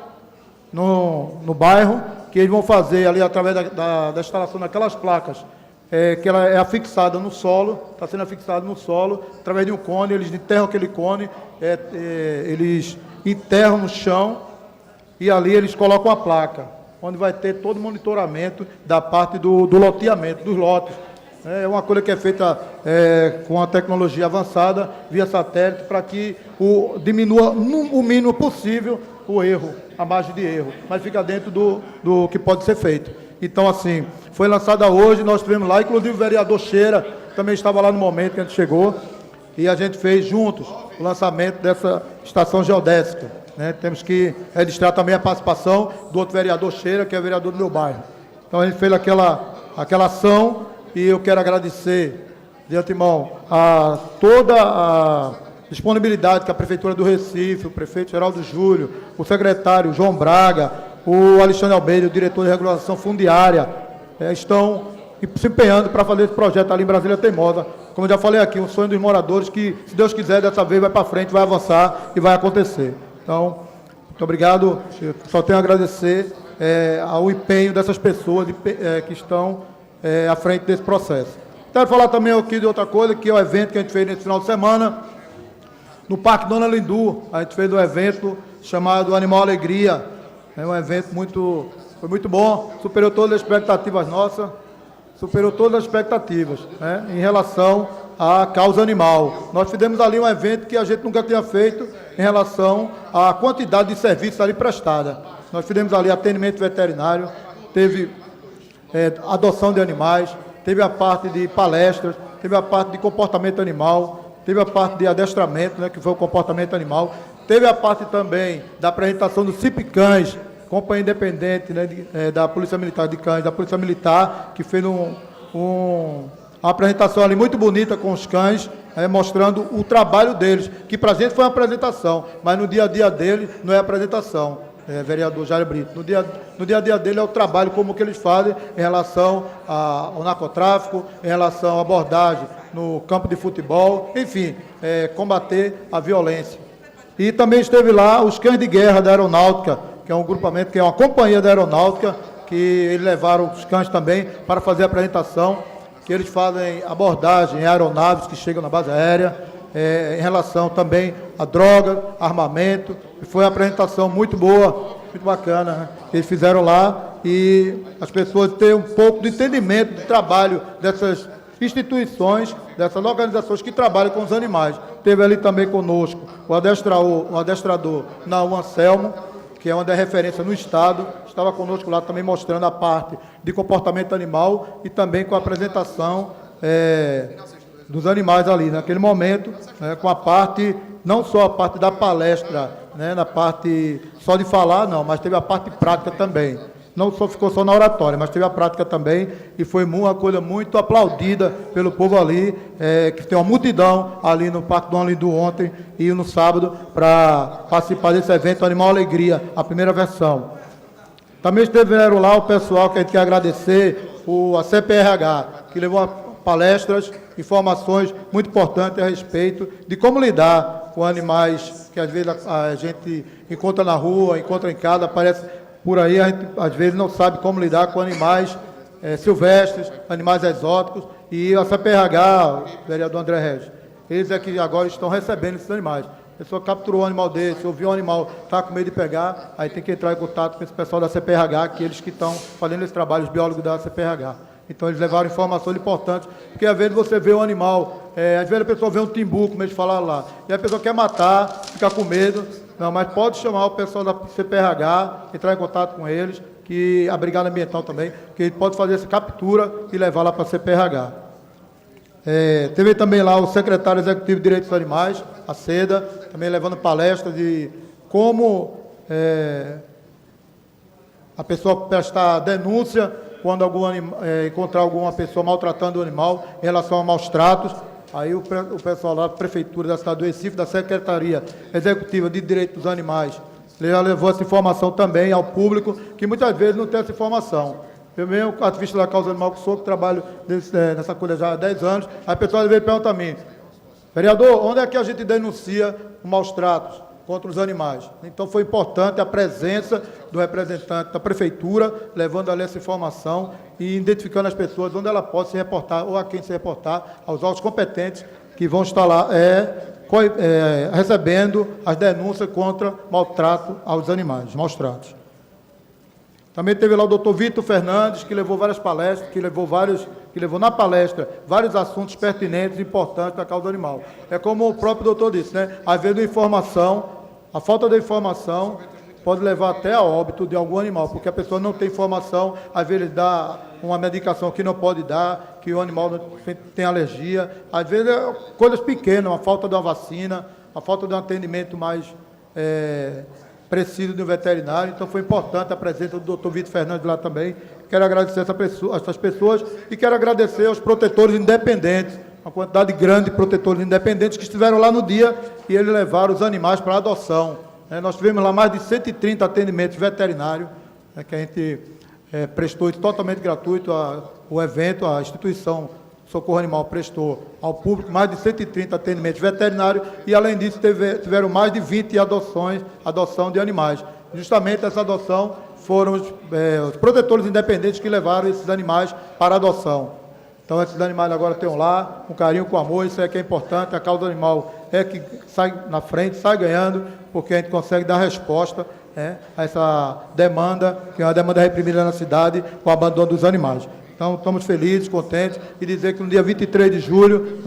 no bairro, que eles vão fazer ali através da instalação daquelas placas, que ela é afixada no solo, está sendo afixada no solo, através de um cone, eles enterram aquele cone, eles enterram no chão e ali eles colocam a placa, onde vai ter todo o monitoramento da parte do loteamento, dos lotes. É uma coisa que é feita com a tecnologia avançada, via satélite, para que diminua o mínimo possível o erro, a margem de erro, mas fica dentro do que pode ser feito. Então, assim, foi lançada hoje, nós tivemos lá, inclusive o vereador Cheira também estava lá no momento que a gente chegou, e a gente fez juntos o lançamento dessa estação geodésica, né? Temos que registrar também a participação do outro vereador Cheira, que é vereador do meu bairro. Então, a gente fez aquela ação e eu quero agradecer, de antemão, a toda a disponibilidade que a Prefeitura do Recife, o prefeito Geraldo Júlio, o secretário João Braga, o Alexandre Almeida, o diretor de regulação fundiária, estão se empenhando para fazer esse projeto ali em Brasília Teimosa. Como eu já falei aqui, um sonho dos moradores que, se Deus quiser, dessa vez vai para frente, vai avançar e vai acontecer. Então, muito obrigado. Eu só tenho a agradecer ao empenho dessas pessoas que estão à frente desse processo. Quero falar também aqui de outra coisa, que é o evento que a gente fez nesse final de semana, no Parque Dona Lindu. A gente fez um evento chamado Animal Alegria. É um evento foi muito bom, superou todas as expectativas nossas, né, em relação à causa animal. Nós fizemos ali um evento que a gente nunca tinha feito em relação à quantidade de serviços ali prestada. Nós fizemos ali atendimento veterinário, teve adoção de animais, teve a parte de palestras, teve a parte de comportamento animal, teve a parte de adestramento, né, que foi o comportamento animal, teve a parte também da apresentação do CIP-Cães, Companhia Independente, né, da Polícia Militar de Cães, da Polícia Militar, que fez uma apresentação ali muito bonita com os cães, mostrando o trabalho deles, que para a gente foi uma apresentação, mas no dia a dia dele não é apresentação, vereador Jair Brito. No dia a dia dele é o trabalho, como que eles fazem em relação ao narcotráfico, em relação à abordagem no campo de futebol, enfim, combater a violência. E também esteve lá os cães de guerra da Aeronáutica, que é um grupamento, que é uma companhia da Aeronáutica, que eles levaram os cães também para fazer a apresentação, que eles fazem abordagem em aeronaves que chegam na base aérea, em relação também a drogas, armamento. Foi uma apresentação muito boa, muito bacana, né, que eles fizeram lá, e as pessoas têm um pouco de entendimento do trabalho dessas instituições, dessas organizações que trabalham com os animais. Teve ali também conosco o adestrador Naum Anselmo, que é uma das referências no Estado, estava conosco lá também mostrando a parte de comportamento animal e também com a apresentação dos animais ali, naquele momento, com a parte, não só a parte da palestra, na parte só de falar, não, mas teve a parte prática também. Não só ficou só na oratória, mas teve a prática também, e foi uma coisa muito aplaudida pelo povo ali, que tem uma multidão ali no Parque Dona Lindu ontem e no sábado, para participar desse evento Animal Alegria, a primeira versão. Também estiveram lá o pessoal que a gente quer agradecer, a CPRH, que levou palestras, informações muito importantes a respeito de como lidar com animais que às vezes a gente encontra na rua, encontra em casa, aparece por aí, a gente às vezes não sabe como lidar com animais silvestres, animais exóticos, e a CPRH, o vereador André Regis, eles é que agora estão recebendo esses animais. A pessoa capturou um animal desse, ouviu um animal, está com medo de pegar, aí tem que entrar em contato com esse pessoal da CPRH, que eles que estão fazendo esse trabalho, os biólogos da CPRH. Então, eles levaram informações importantes, porque às vezes você vê um animal, às vezes a pessoa vê um timbu, como eles falaram lá, e a pessoa quer matar, fica com medo. Não, mas pode chamar o pessoal da CPRH, entrar em contato com eles, que a Brigada Ambiental também, que ele pode fazer essa captura e levar lá para a CPRH. Teve também lá o secretário executivo de Direitos dos Animais, a SEDA, também levando palestra de como a pessoa prestar denúncia quando encontrar alguma pessoa maltratando o animal em relação a maus tratos. Aí o pessoal lá da Prefeitura da cidade do Recife, da Secretaria Executiva de Direitos dos Animais, já levou essa informação também ao público, que muitas vezes não tem essa informação. Eu mesmo, ativista da causa animal que sou, que trabalho nessa coisa já há 10 anos, a pessoa veio perguntar a mim, vereador, onde é que a gente denuncia os maus tratos contra os animais? Então foi importante a presença do representante da Prefeitura, levando ali essa informação e identificando as pessoas onde ela pode se reportar, ou a quem se reportar, aos órgãos competentes que vão estar lá recebendo as denúncias contra maltrato aos animais, maus tratos. Também teve lá o doutor Vitor Fernandes, que levou várias palestras, que levou na palestra vários assuntos pertinentes e importantes da causa animal. É como o próprio doutor disse, né? Às vezes a falta de informação pode levar até a óbito de algum animal, porque a pessoa não tem informação, às vezes dá uma medicação que não pode dar, que o animal tem alergia, às vezes é coisas pequenas, uma falta de uma vacina, a falta de um atendimento mais preciso do veterinário. Então foi importante a presença do Dr. Vitor Fernandes lá também. Quero agradecer essas pessoas e quero agradecer aos protetores independentes, uma quantidade grande de protetores independentes que estiveram lá no dia e eles levaram os animais para adoção. Nós tivemos lá mais de 130 atendimentos veterinários, que a gente prestou totalmente gratuito o evento, a instituição Socorro Animal prestou ao público mais de 130 atendimentos veterinários e, além disso, tiveram mais de 20 adoção de animais. Justamente essa adoção foram os protetores independentes que levaram esses animais para adoção. Então, esses animais agora estão lá, com carinho, com amor, isso é que é importante. A causa animal é que sai na frente, sai ganhando, porque a gente consegue dar resposta a essa demanda, que é uma demanda reprimida na cidade, com o abandono dos animais. Então, estamos felizes, contentes, e dizer que no dia 23 de julho,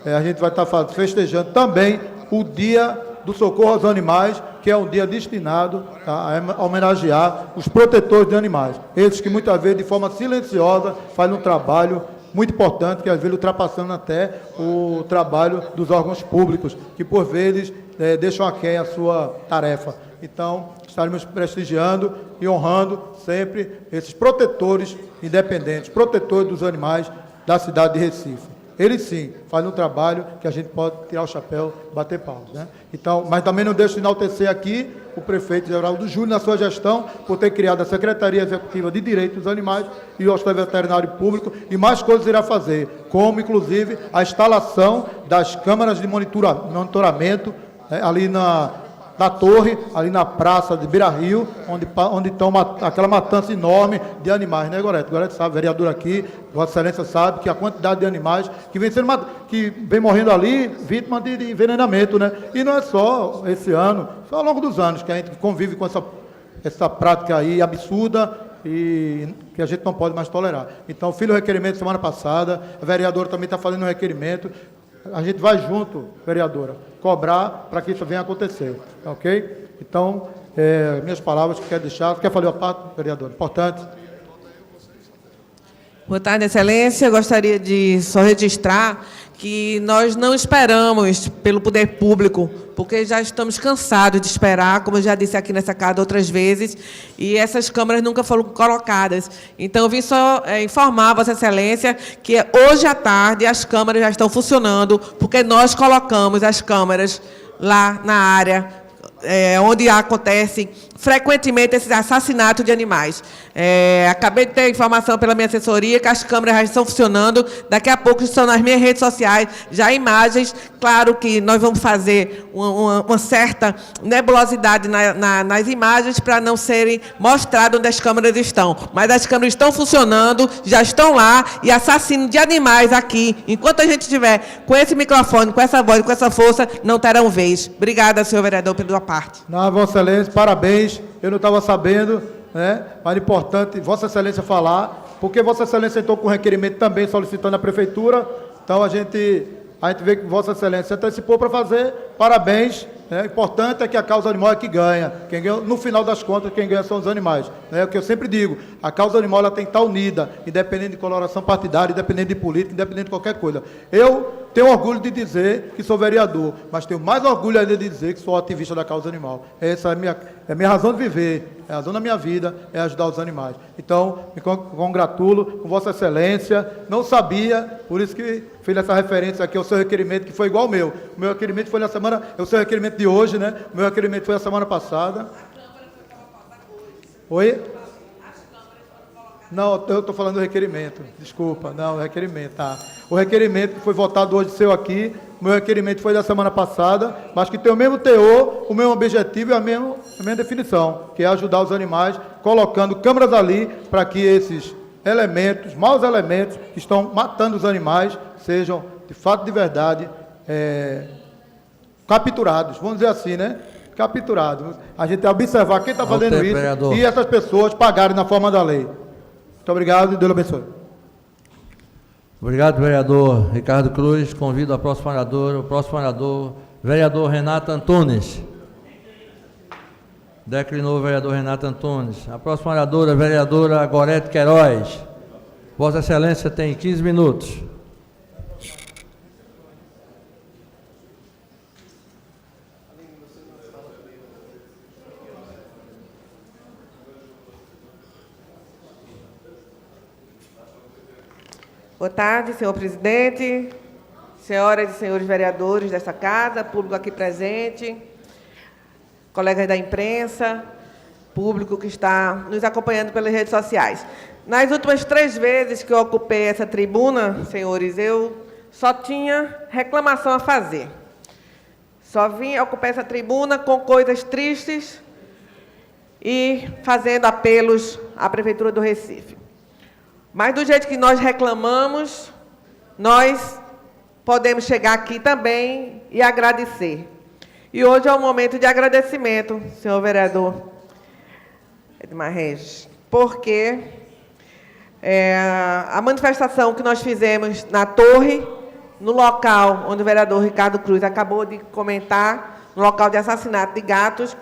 a gente vai estar festejando também o Dia do Socorro aos Animais, que é um dia destinado a homenagear os protetores de animais. Esses que muitas vezes, de forma silenciosa, fazem um trabalho muito importante, que às vezes ultrapassando até o trabalho dos órgãos públicos, que por vezes deixam aquém a sua tarefa. Então, estaremos prestigiando e honrando sempre esses protetores independentes, protetores dos animais da cidade de Recife. Eles sim fazem um trabalho que a gente pode tirar o chapéu, bater palmas, Então, mas também não deixo de enaltecer aqui o prefeito Geraldo Júnior na sua gestão, por ter criado a Secretaria Executiva de Direitos dos Animais e o Hospital Veterinário Público, e mais coisas irá fazer, como inclusive a instalação das câmaras de monitoramento ali na torre, ali na praça de Beira-Rio, onde estão aquela matança enorme de animais, Gorete? Gorete sabe, vereador aqui, Vossa Excelência sabe que a quantidade de animais que vem morrendo ali, vítima de envenenamento, E não é só esse ano, só ao longo dos anos que a gente convive com essa prática aí absurda e que a gente não pode mais tolerar. Então, fiz o requerimento semana passada, a vereadora também está fazendo um requerimento. A gente vai junto, vereadora, cobrar para que isso venha acontecer, ok? Então, minhas palavras que quero deixar. Quer falar a parte, vereadora? Importante. Boa tarde, Excelência. Eu gostaria de só registrar que nós não esperamos pelo poder público, porque já estamos cansados de esperar, como eu já disse aqui nessa casa outras vezes, e essas câmaras nunca foram colocadas. Então, eu vim só informar a Vossa Excelência que hoje à tarde as câmaras já estão funcionando, porque nós colocamos as câmaras lá na área onde acontece frequentemente esses assassinatos de animais. Acabei de ter informação pela minha assessoria que as câmeras já estão funcionando, daqui a pouco estão nas minhas redes sociais, já imagens. Claro que nós vamos fazer uma certa nebulosidade nas imagens para não serem mostradas onde as câmeras estão, mas as câmeras estão funcionando, já estão lá, e assassinos de animais aqui, enquanto a gente estiver com esse microfone, com essa voz, com essa força, não terão vez. Obrigada, senhor vereador, pela parte. Não, Vossa Excelência, parabéns. Eu não estava sabendo, mas é importante Vossa Excelência falar, porque Vossa Excelência entrou com requerimento também solicitando a Prefeitura, então a gente vê que Vossa Excelência se antecipou para fazer, parabéns. O importante é que a causa animal é que ganha. Quem ganha, no final das contas, quem ganha são os animais. É o que eu sempre digo, a causa animal ela tem que estar unida, independente de coloração partidária, independente de política, independente de qualquer coisa. Eu tenho orgulho de dizer que sou vereador, mas tenho mais orgulho ainda de dizer que sou ativista da causa animal. Essa é a minha razão de viver, é a razão da minha vida, é ajudar os animais. Então, me congratulo com Vossa Excelência, não sabia, por isso que fiz essa referência aqui ao seu requerimento, que foi igual ao meu. O meu requerimento foi na semana, é o seu requerimento de hoje, O meu requerimento foi a semana passada. Oi? Não, eu estou falando do requerimento, desculpa, não, o requerimento, tá. O requerimento que foi votado hoje seu aqui, o meu requerimento foi da semana passada, mas que tem o mesmo teor, o mesmo objetivo e a mesma definição, que é ajudar os animais, colocando câmeras ali para que esses elementos, maus elementos, que estão matando os animais, sejam, de fato, de verdade, capturados, vamos dizer assim, Capturados. A gente tem que observar quem está fazendo isso, vereador, e essas pessoas pagarem na forma da lei. Muito obrigado e Deus abençoe. Obrigado, vereador Ricardo Cruz. Convido o próximo orador, vereador Renato Antunes. Declinou o vereador Renato Antunes. A próxima oradora, vereadora Gorete Queiroz. Vossa Excelência tem 15 minutos. Boa tarde, senhor presidente, senhoras e senhores vereadores desta casa, público aqui presente, colegas da imprensa, público que está nos acompanhando pelas redes sociais. Nas últimas 3 vezes que eu ocupei essa tribuna, senhores, eu só tinha reclamação a fazer. Só vim ocupar essa tribuna com coisas tristes e fazendo apelos à Prefeitura do Recife. Mas do jeito que nós reclamamos, nós podemos chegar aqui também e agradecer. E hoje é um momento de agradecimento, senhor vereador Edmar Regis, porque a manifestação que nós fizemos na torre, no local onde o vereador Ricardo Cruz acabou de comentar, no local de assassinato de gatos,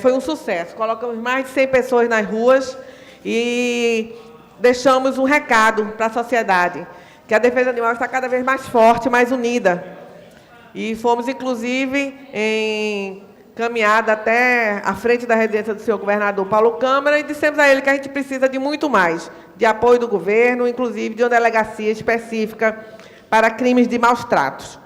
foi um sucesso. Colocamos mais de 100 pessoas nas ruas e deixamos um recado para a sociedade, que a defesa animal está cada vez mais forte, mais unida. E fomos, inclusive, encaminhados até a frente da residência do senhor governador Paulo Câmara e dissemos a ele que a gente precisa de muito mais, de apoio do governo, inclusive de uma delegacia específica para crimes de maus tratos.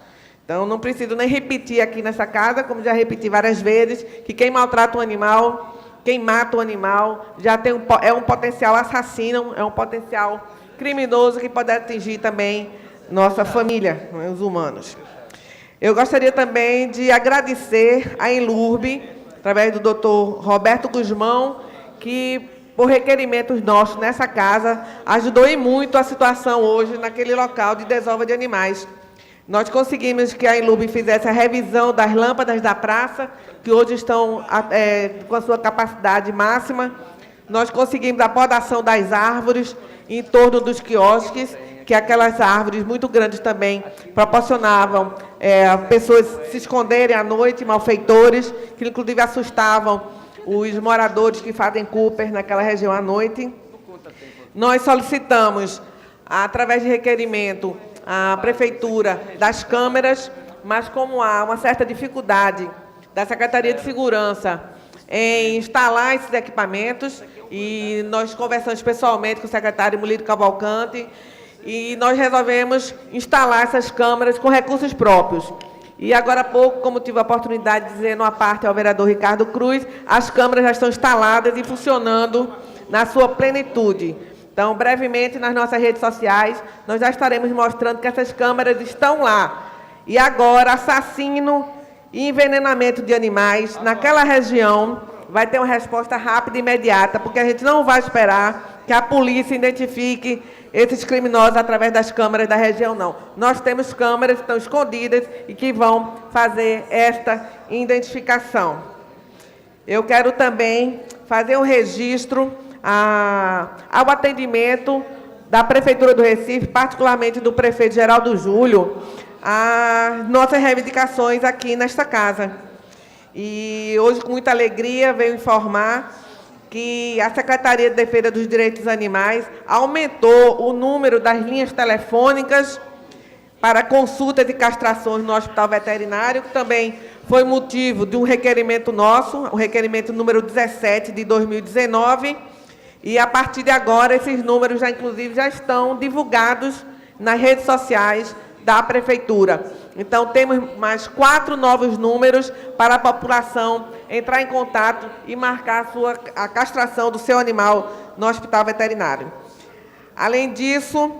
Então, não preciso nem repetir aqui nessa casa, como já repeti várias vezes, que quem maltrata um animal, quem mata o animal, já tem é um potencial assassino, é um potencial criminoso que pode atingir também nossa família, os humanos. Eu gostaria também de agradecer a Enlurbe, através do doutor Roberto Guzmão, que, por requerimentos nossos nessa casa, ajudou em muito a situação hoje naquele local de desova de animais. Nós conseguimos que a Enlurbe fizesse a revisão das lâmpadas da praça, que hoje estão com a sua capacidade máxima. Nós conseguimos a podação das árvores em torno dos quiosques, que aquelas árvores muito grandes também proporcionavam pessoas se esconderem à noite, malfeitores, que inclusive assustavam os moradores que fazem Cooper naquela região à noite. Nós solicitamos, através de requerimento, a Prefeitura das câmeras, mas como há uma certa dificuldade da Secretaria de Segurança em instalar esses equipamentos, e nós conversamos pessoalmente com o secretário Mulídio Cavalcante, e nós resolvemos instalar essas câmeras com recursos próprios. E agora há pouco, como tive a oportunidade de dizer numa parte ao vereador Ricardo Cruz, as câmeras já estão instaladas e funcionando na sua plenitude. Então, brevemente, nas nossas redes sociais, nós já estaremos mostrando que essas câmeras estão lá. E agora, assassino e envenenamento de animais naquela região vai ter uma resposta rápida e imediata, porque a gente não vai esperar que a polícia identifique esses criminosos através das câmeras da região, não. Nós temos câmeras que estão escondidas e que vão fazer esta identificação. Eu quero também fazer um registro ao atendimento da Prefeitura do Recife, particularmente do prefeito Geraldo Júlio, as nossas reivindicações aqui nesta casa. E hoje, com muita alegria, venho informar que a Secretaria de Defesa dos Direitos dos Animais aumentou o número das linhas telefônicas para consultas e castrações no Hospital Veterinário, que também foi motivo de um requerimento nosso, o requerimento número 17 de 2019, e a partir de agora esses números inclusive já estão divulgados nas redes sociais da Prefeitura. Então, temos mais 4 novos números para a população entrar em contato e marcar a castração do seu animal no Hospital Veterinário. Além disso,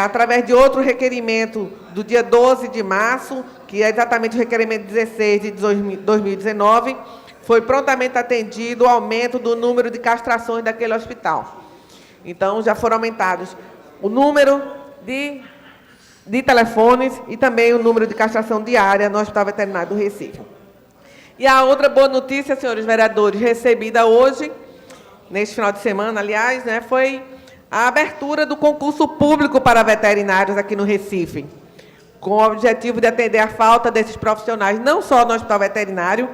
através de outro requerimento do dia 12 de março, que é exatamente o requerimento 16 de 2019, foi prontamente atendido o aumento do número de castrações daquele hospital. Então, já foram aumentados o número de telefones e também o número de castração diária no Hospital Veterinário do Recife. E a outra boa notícia, senhores vereadores, recebida hoje, neste final de semana, aliás, foi a abertura do concurso público para veterinários aqui no Recife, com o objetivo de atender a falta desses profissionais, não só no Hospital Veterinário,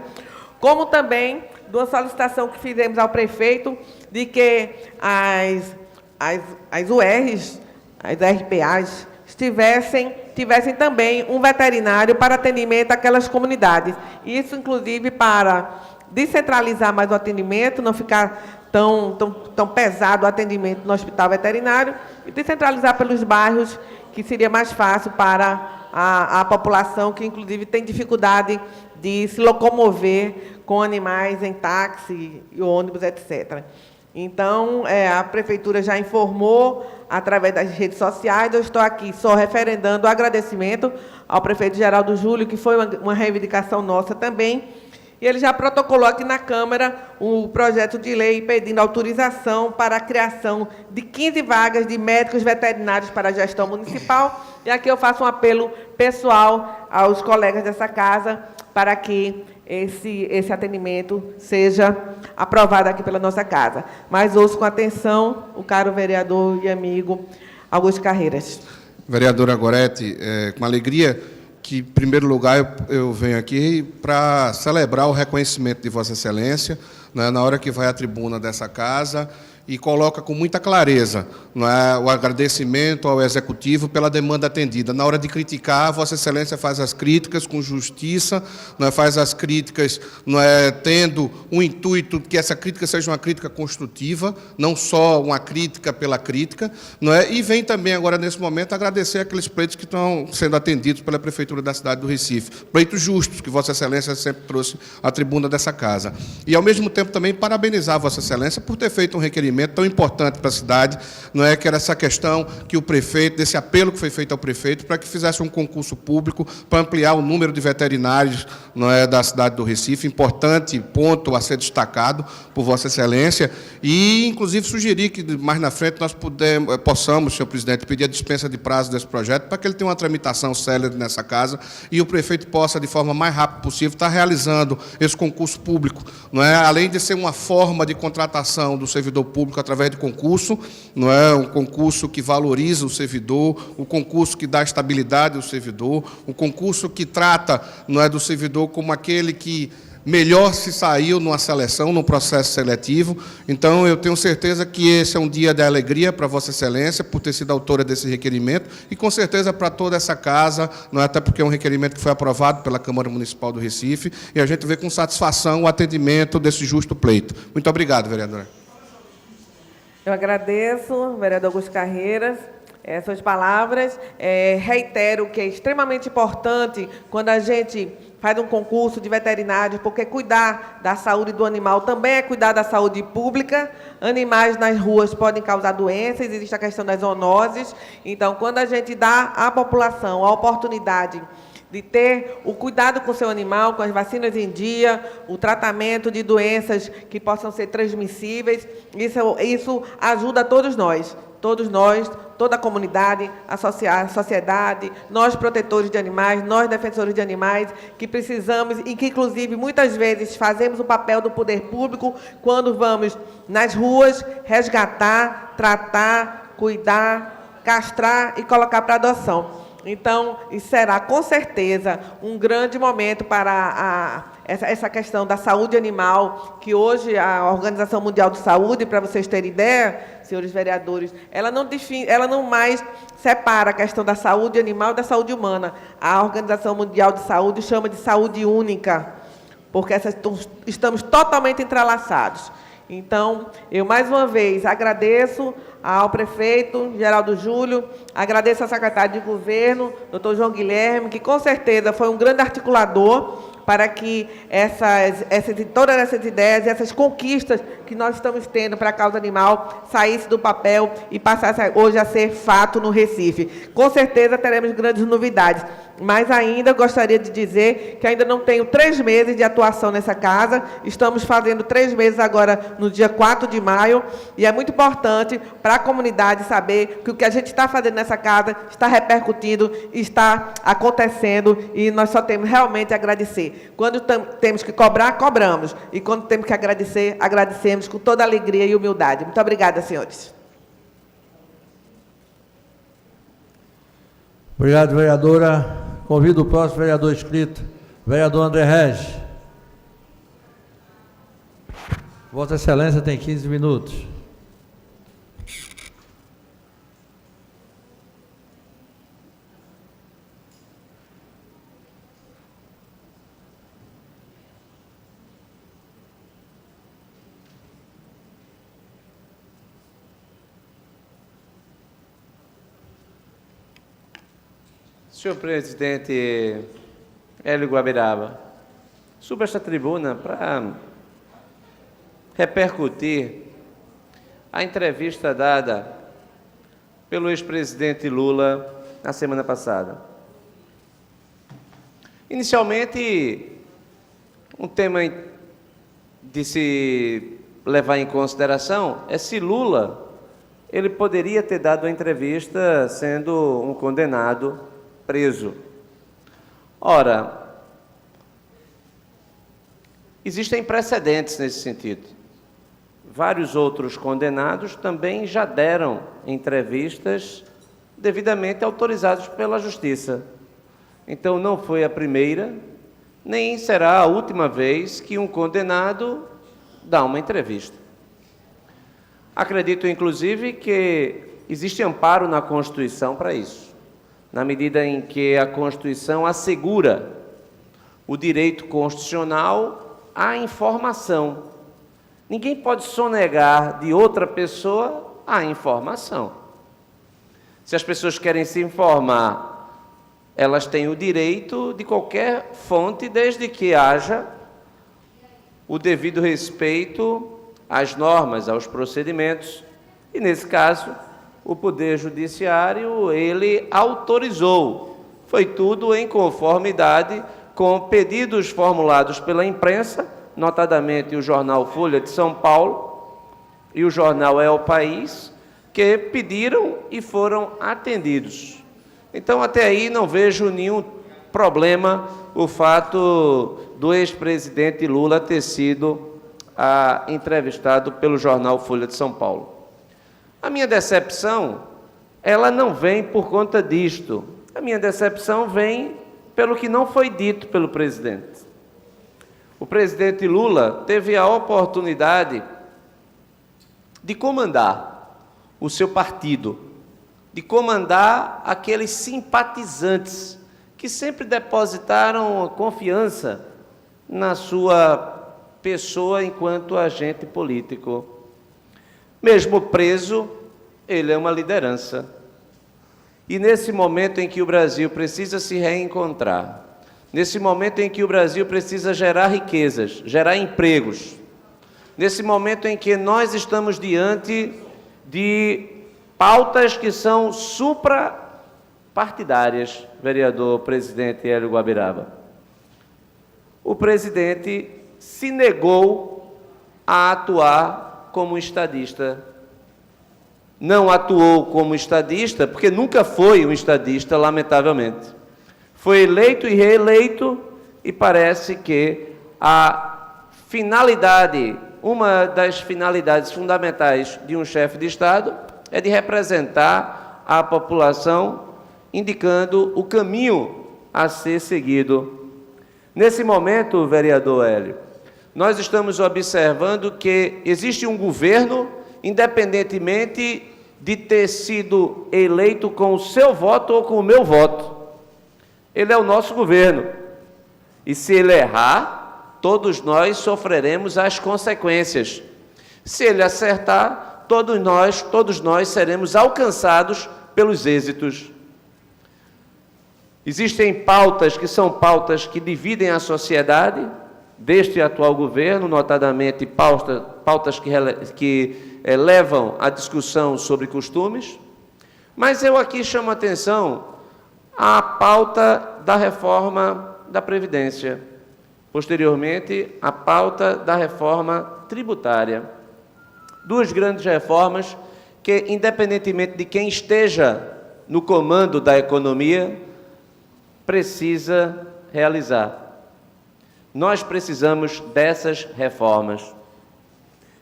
como também de uma solicitação que fizemos ao prefeito de que as URs, as RPAs, tivessem também um veterinário para atendimento àquelas comunidades. Isso, inclusive, para descentralizar mais o atendimento, não ficar tão pesado o atendimento no hospital veterinário, e descentralizar pelos bairros, que seria mais fácil para a população, que inclusive tem dificuldade de se locomover com animais em táxi, ônibus, etc. Então, a Prefeitura já informou, através das redes sociais, eu estou aqui só referendando o agradecimento ao prefeito Geraldo Júlio, que foi uma reivindicação nossa também, e ele já protocolou aqui na Câmara o projeto de lei pedindo autorização para a criação de 15 vagas de médicos veterinários para a gestão municipal, e aqui eu faço um apelo pessoal aos colegas dessa casa para que esse atendimento seja aprovado aqui pela nossa casa. Mas ouço com atenção o caro vereador e amigo Augusto Carreiras. Vereadora Gorete, com alegria que, em primeiro lugar, eu venho aqui para celebrar o reconhecimento de Vossa Excelência, né, na hora que vai à tribuna dessa casa, e coloca com muita clareza, não é, o agradecimento ao Executivo pela demanda atendida. Na hora de criticar, Vossa Excelência faz as críticas com justiça, não é, faz as críticas, não é, tendo o intuito que essa crítica seja uma crítica construtiva, não só uma crítica pela crítica, não é, e vem também agora, nesse momento, agradecer aqueles pleitos que estão sendo atendidos pela Prefeitura da cidade do Recife, pleitos justos, que Vossa Excelência sempre trouxe à tribuna dessa casa. E, ao mesmo tempo, também parabenizar Vossa Excelência por ter feito um requerimento tão importante para a cidade, não é, que era essa questão que o prefeito, desse apelo que foi feito ao prefeito, para que fizesse um concurso público para ampliar o número de veterinários, não é, da cidade do Recife, importante ponto a ser destacado por Vossa Excelência, e, inclusive, sugerir que, mais na frente, nós possamos, senhor presidente, pedir a dispensa de prazo desse projeto, para que ele tenha uma tramitação célere nessa casa, e o prefeito possa, de forma mais rápida possível, estar realizando esse concurso público, não é, além de ser uma forma de contratação do servidor público através de concurso, não é, um concurso que valoriza o servidor, um concurso que dá estabilidade ao servidor, um concurso que trata, não é, do servidor como aquele que melhor se saiu numa seleção, num processo seletivo. Então, eu tenho certeza que esse é um dia de alegria para Vossa Excelência, por ter sido autora desse requerimento, e, com certeza, para toda essa casa, não é, até porque é um requerimento que foi aprovado pela Câmara Municipal do Recife, e a gente vê com satisfação o atendimento desse justo pleito. Muito obrigado, vereadora. Eu agradeço, vereador Augusto Carreiras, suas palavras. Reitero que é extremamente importante quando a gente faz um concurso de veterinários, porque cuidar da saúde do animal também é cuidar da saúde pública. Animais nas ruas podem causar doenças, existe a questão das zoonoses. Então, quando a gente dá à população a oportunidade de ter o cuidado com o seu animal, com as vacinas em dia, o tratamento de doenças que possam ser transmissíveis, isso ajuda a todos nós, toda a comunidade, a sociedade, nós protetores de animais, nós defensores de animais, que precisamos e que, inclusive, muitas vezes fazemos o papel do poder público quando vamos nas ruas resgatar, tratar, cuidar, castrar e colocar para adoção. Então, isso será, com certeza, um grande momento para essa questão da saúde animal, que hoje a Organização Mundial de Saúde, para vocês terem ideia, senhores vereadores, ela não mais separa a questão da saúde animal e da saúde humana. A Organização Mundial de Saúde chama de saúde única, porque estamos totalmente entrelaçados. Então, eu, mais uma vez, agradeço ao prefeito Geraldo Júlio, agradeço ao secretário de governo, doutor João Guilherme, que, com certeza, foi um grande articulador para que todas essas ideias e essas conquistas que nós estamos tendo para a causa animal saísse do papel e passasse hoje a ser fato no Recife. Com certeza teremos grandes novidades, mas ainda gostaria de dizer que ainda não tenho 3 meses de atuação nessa casa, estamos fazendo 3 meses agora no dia 4 de maio, e é muito importante para a comunidade saber que o que a gente está fazendo nessa casa está repercutindo, está acontecendo, e nós só temos realmente a agradecer. Quando temos que cobrar, cobramos. E quando temos que agradecer, agradecemos com toda alegria e humildade. Muito obrigada, senhores. Obrigado, vereadora. Convido o próximo vereador inscrito, vereador André Regis. Vossa Excelência tem 15 minutos. Senhor presidente Hélio Guabiraba, subo esta tribuna para repercutir a entrevista dada pelo ex-presidente Lula na semana passada. Inicialmente, um tema de se levar em consideração é se Lula ele poderia ter dado a entrevista sendo um condenado preso. Ora, existem precedentes nesse sentido. Vários outros condenados também já deram entrevistas devidamente autorizadas pela Justiça. Então, não foi a primeira, nem será a última vez que um condenado dá uma entrevista. Acredito, inclusive, que existe amparo na Constituição para isso, na medida em que a Constituição assegura o direito constitucional à informação. Ninguém pode sonegar de outra pessoa a informação. Se as pessoas querem se informar, elas têm o direito de qualquer fonte, desde que haja o devido respeito às normas, aos procedimentos. E, nesse caso, o Poder Judiciário, ele autorizou. Foi tudo em conformidade com pedidos formulados pela imprensa, notadamente o jornal Folha de São Paulo e o jornal É o País, que pediram e foram atendidos. Então, até aí, não vejo nenhum problema o fato do ex-presidente Lula ter sido entrevistado pelo jornal Folha de São Paulo. A minha decepção, ela não vem por conta disto. A minha decepção vem pelo que não foi dito pelo presidente. O presidente Lula teve a oportunidade de comandar o seu partido, de comandar aqueles simpatizantes que sempre depositaram confiança na sua pessoa enquanto agente político. Mesmo preso, ele é uma liderança. E nesse momento em que o Brasil precisa se reencontrar, nesse momento em que o Brasil precisa gerar riquezas, gerar empregos, nesse momento em que nós estamos diante de pautas que são suprapartidárias, vereador presidente Hélio Guabiraba, o presidente se negou a atuar como estadista. Não atuou como estadista, porque nunca foi um estadista, lamentavelmente. Foi eleito e reeleito, e parece que a finalidade, uma das finalidades fundamentais de um chefe de Estado é de representar a população, indicando o caminho a ser seguido. Nesse momento, vereador Hélio, nós estamos observando que existe um governo, independentemente de ter sido eleito com o seu voto ou com o meu voto. Ele é o nosso governo. E se ele errar, todos nós sofreremos as consequências. Se ele acertar, todos nós seremos alcançados pelos êxitos. Existem pautas que são pautas que dividem a sociedade deste atual governo, notadamente pautas que levam à discussão sobre costumes, mas eu aqui chamo a atenção à pauta da reforma da Previdência, posteriormente a pauta da reforma tributária. Duas grandes reformas que, independentemente de quem esteja no comando da economia, precisa realizar. Nós precisamos dessas reformas.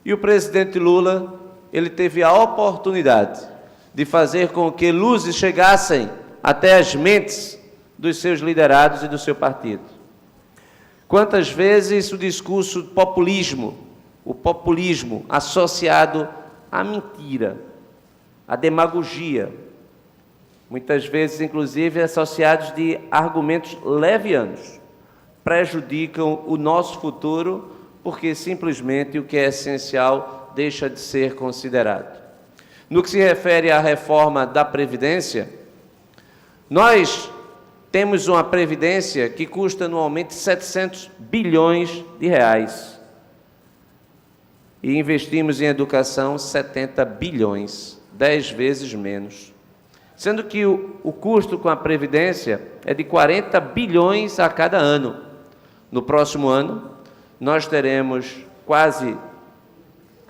E o presidente Lula, ele teve a oportunidade de fazer com que luzes chegassem até as mentes dos seus liderados e do seu partido. Quantas vezes o discurso o populismo associado à mentira, à demagogia, muitas vezes, inclusive, associados de argumentos levianos, prejudicam o nosso futuro, porque simplesmente o que é essencial deixa de ser considerado. No que se refere à reforma da Previdência, nós temos uma previdência que custa anualmente 700 bilhões de reais. E investimos em educação 70 bilhões, 10 vezes menos. Sendo que o custo com a previdência é de 40 bilhões a cada ano. No próximo ano, nós teremos quase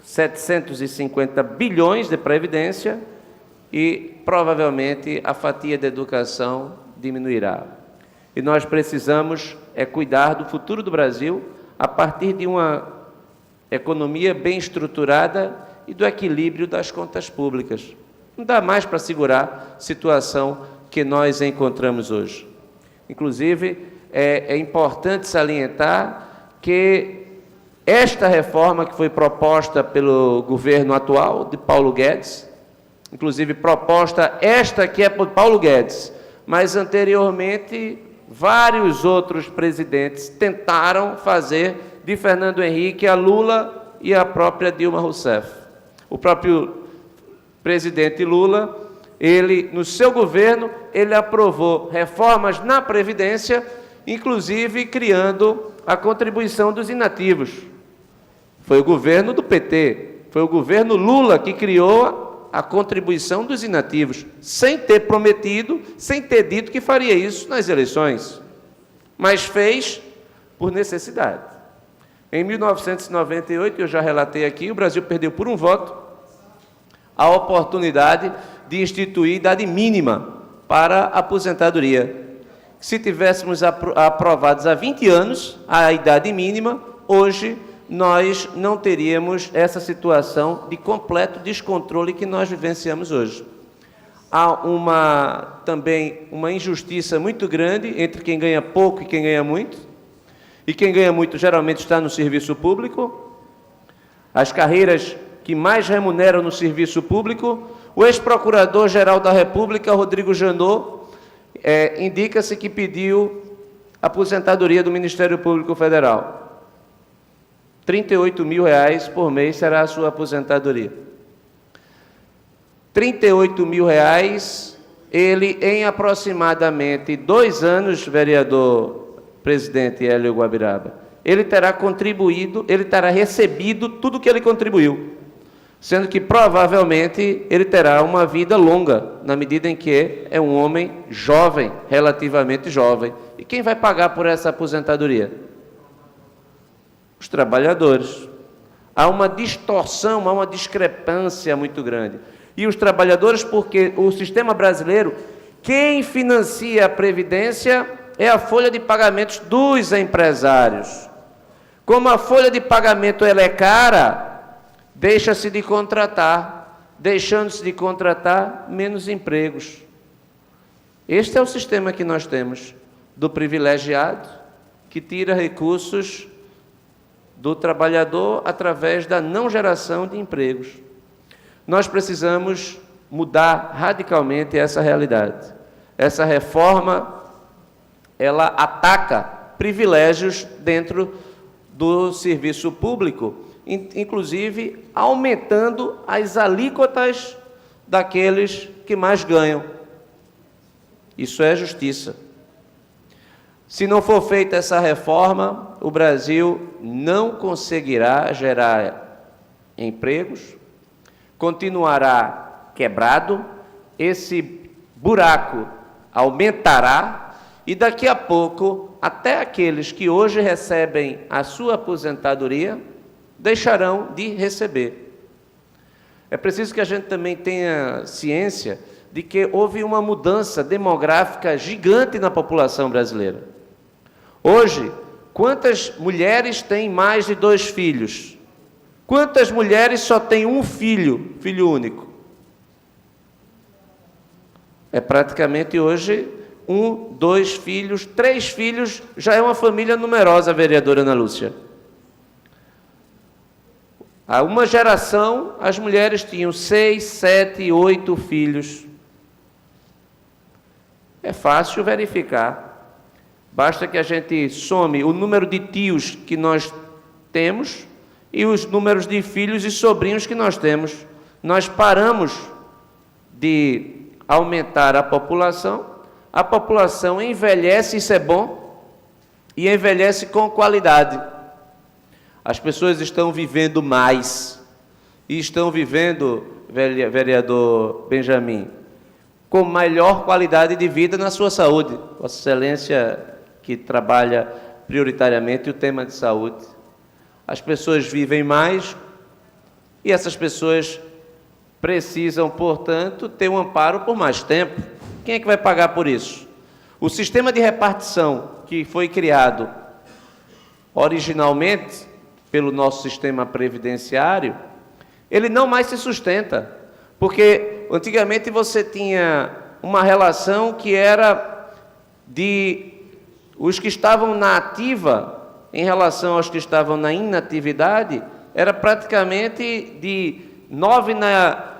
750 bilhões de previdência e provavelmente a fatia da educação diminuirá. E nós precisamos cuidar do futuro do Brasil a partir de uma economia bem estruturada e do equilíbrio das contas públicas. Não dá mais para segurar a situação que nós encontramos hoje. Inclusive, é importante salientar que esta reforma que foi proposta pelo governo atual, de Paulo Guedes, inclusive proposta esta que é por Paulo Guedes, mas anteriormente vários outros presidentes tentaram fazer de Fernando Henrique a Lula e a própria Dilma Rousseff. O próprio presidente Lula, ele, no seu governo, ele aprovou reformas na Previdência, inclusive criando a contribuição dos inativos. Foi o governo do PT, foi o governo Lula que criou a contribuição dos inativos, sem ter prometido, sem ter dito que faria isso nas eleições, mas fez por necessidade. Em 1998, eu já relatei aqui, o Brasil perdeu por um voto a oportunidade de instituir idade mínima para a aposentadoria. Se tivéssemos aprovados há 20 anos a idade mínima, hoje nós não teríamos essa situação de completo descontrole que nós vivenciamos hoje. Há também uma injustiça muito grande entre quem ganha pouco e quem ganha muito, e quem ganha muito geralmente está no serviço público. As carreiras que mais remuneram no serviço público, o ex-procurador-geral da República, Rodrigo Janot, indica-se que pediu aposentadoria do Ministério Público Federal. R$ 38.000 por mês será a sua aposentadoria. R$ 38.000, ele em aproximadamente 2 anos, vereador presidente Hélio Guabiraba, ele terá contribuído, ele terá recebido tudo que ele contribuiu, sendo que provavelmente ele terá uma vida longa, na medida em que é um homem jovem, relativamente jovem. E quem vai pagar por essa aposentadoria? Os trabalhadores. Há uma distorção, há uma discrepância muito grande. E os trabalhadores, porque o sistema brasileiro, quem financia a Previdência é a folha de pagamentos dos empresários. Como a folha de pagamento ela é cara, deixa-se de contratar, deixando-se de contratar, menos empregos. Este é o sistema que nós temos, do privilegiado, que tira recursos do trabalhador através da não geração de empregos. Nós precisamos mudar radicalmente essa realidade. Essa reforma, ela ataca privilégios dentro do serviço público, inclusive aumentando as alíquotas daqueles que mais ganham. Isso é justiça. Se não for feita essa reforma, o Brasil não conseguirá gerar empregos, continuará quebrado, esse buraco aumentará e daqui a pouco até aqueles que hoje recebem a sua aposentadoria deixarão de receber. É preciso que a gente também tenha ciência de que houve uma mudança demográfica gigante na população brasileira. Hoje, quantas mulheres têm mais de 2 filhos? Quantas mulheres só têm um filho, filho único? É praticamente hoje 1, 2 filhos, 3 filhos, já é uma família numerosa, vereadora Ana Lúcia. Há uma geração, as mulheres tinham 6, 7, 8 filhos. É fácil verificar. Basta que a gente some o número de tios que nós temos e os números de filhos e sobrinhos que nós temos. Nós paramos de aumentar a população, a população envelhece, isso é bom, e envelhece com qualidade. As pessoas estão vivendo mais, e estão vivendo, vereador Benjamin, com melhor qualidade de vida na sua saúde. Vossa Excelência, que trabalha prioritariamente o tema de saúde. As pessoas vivem mais e essas pessoas precisam, portanto, ter um amparo por mais tempo. Quem é que vai pagar por isso? O sistema de repartição que foi criado originalmente pelo nosso sistema previdenciário, ele não mais se sustenta, porque antigamente você tinha uma relação que era de os que estavam na ativa em relação aos que estavam na inatividade, era praticamente de 9 na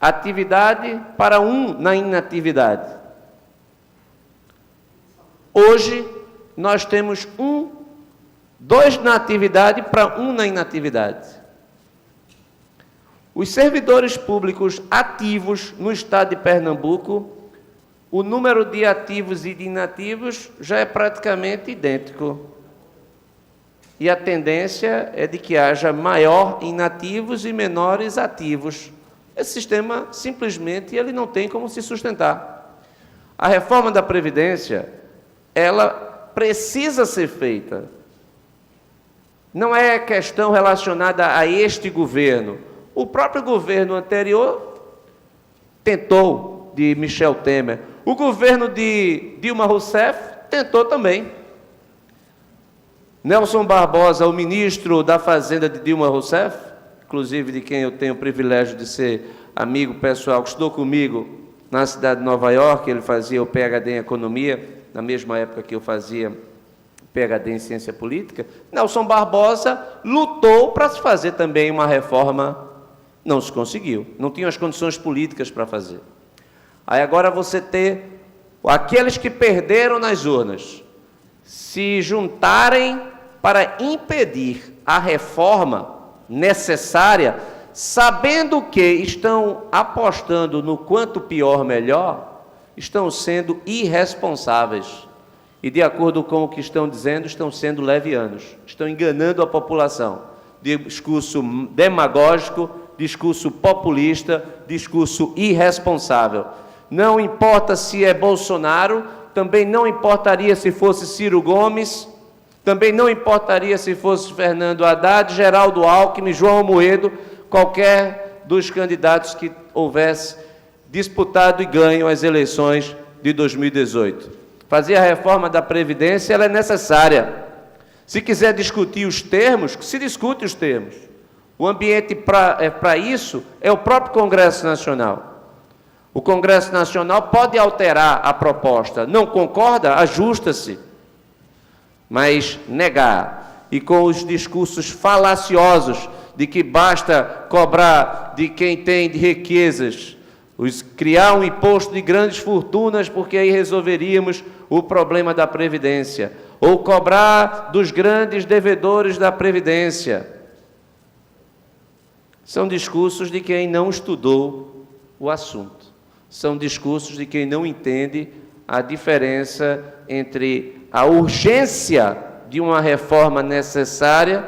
atividade para 1 na inatividade. Hoje, nós temos 2 na atividade para 1 na inatividade. Os servidores públicos ativos no estado de Pernambuco, o número de ativos e de inativos já é praticamente idêntico. E a tendência é de que haja maior inativos e menores ativos. Esse sistema, simplesmente, ele não tem como se sustentar. A reforma da Previdência, ela precisa ser feita. Não é questão relacionada a este governo. O próprio governo anterior tentou, de Michel Temer. O governo de Dilma Rousseff tentou também. Nelson Barbosa, o ministro da Fazenda de Dilma Rousseff, inclusive de quem eu tenho o privilégio de ser amigo pessoal, que estudou comigo na cidade de Nova York, ele fazia o PhD em Economia, na mesma época que eu fazia PhD em Ciência Política. Nelson Barbosa lutou para se fazer também uma reforma, não se conseguiu, não tinha as condições políticas para fazer. Aí agora você ter aqueles que perderam nas urnas se juntarem para impedir a reforma necessária, sabendo que estão apostando no quanto pior melhor, estão sendo irresponsáveis. E, de acordo com o que estão dizendo, estão sendo levianos, estão enganando a população. Discurso demagógico, discurso populista, discurso irresponsável. Não importa se é Bolsonaro, também não importaria se fosse Ciro Gomes, também não importaria se fosse Fernando Haddad, Geraldo Alckmin, João Amoedo, qualquer dos candidatos que houvesse disputado e ganho as eleições de 2018. Fazer a reforma da Previdência, ela é necessária. Se quiser discutir os termos, se discute os termos. O ambiente para isso é o próprio Congresso Nacional. O Congresso Nacional pode alterar a proposta. Não concorda? Ajusta-se. Mas negar, e com os discursos falaciosos de que basta cobrar de quem tem de riquezas, criar um imposto de grandes fortunas, porque aí resolveríamos o problema da Previdência, ou cobrar dos grandes devedores da Previdência. São discursos de quem não estudou o assunto. São discursos de quem não entende a diferença entre a urgência de uma reforma necessária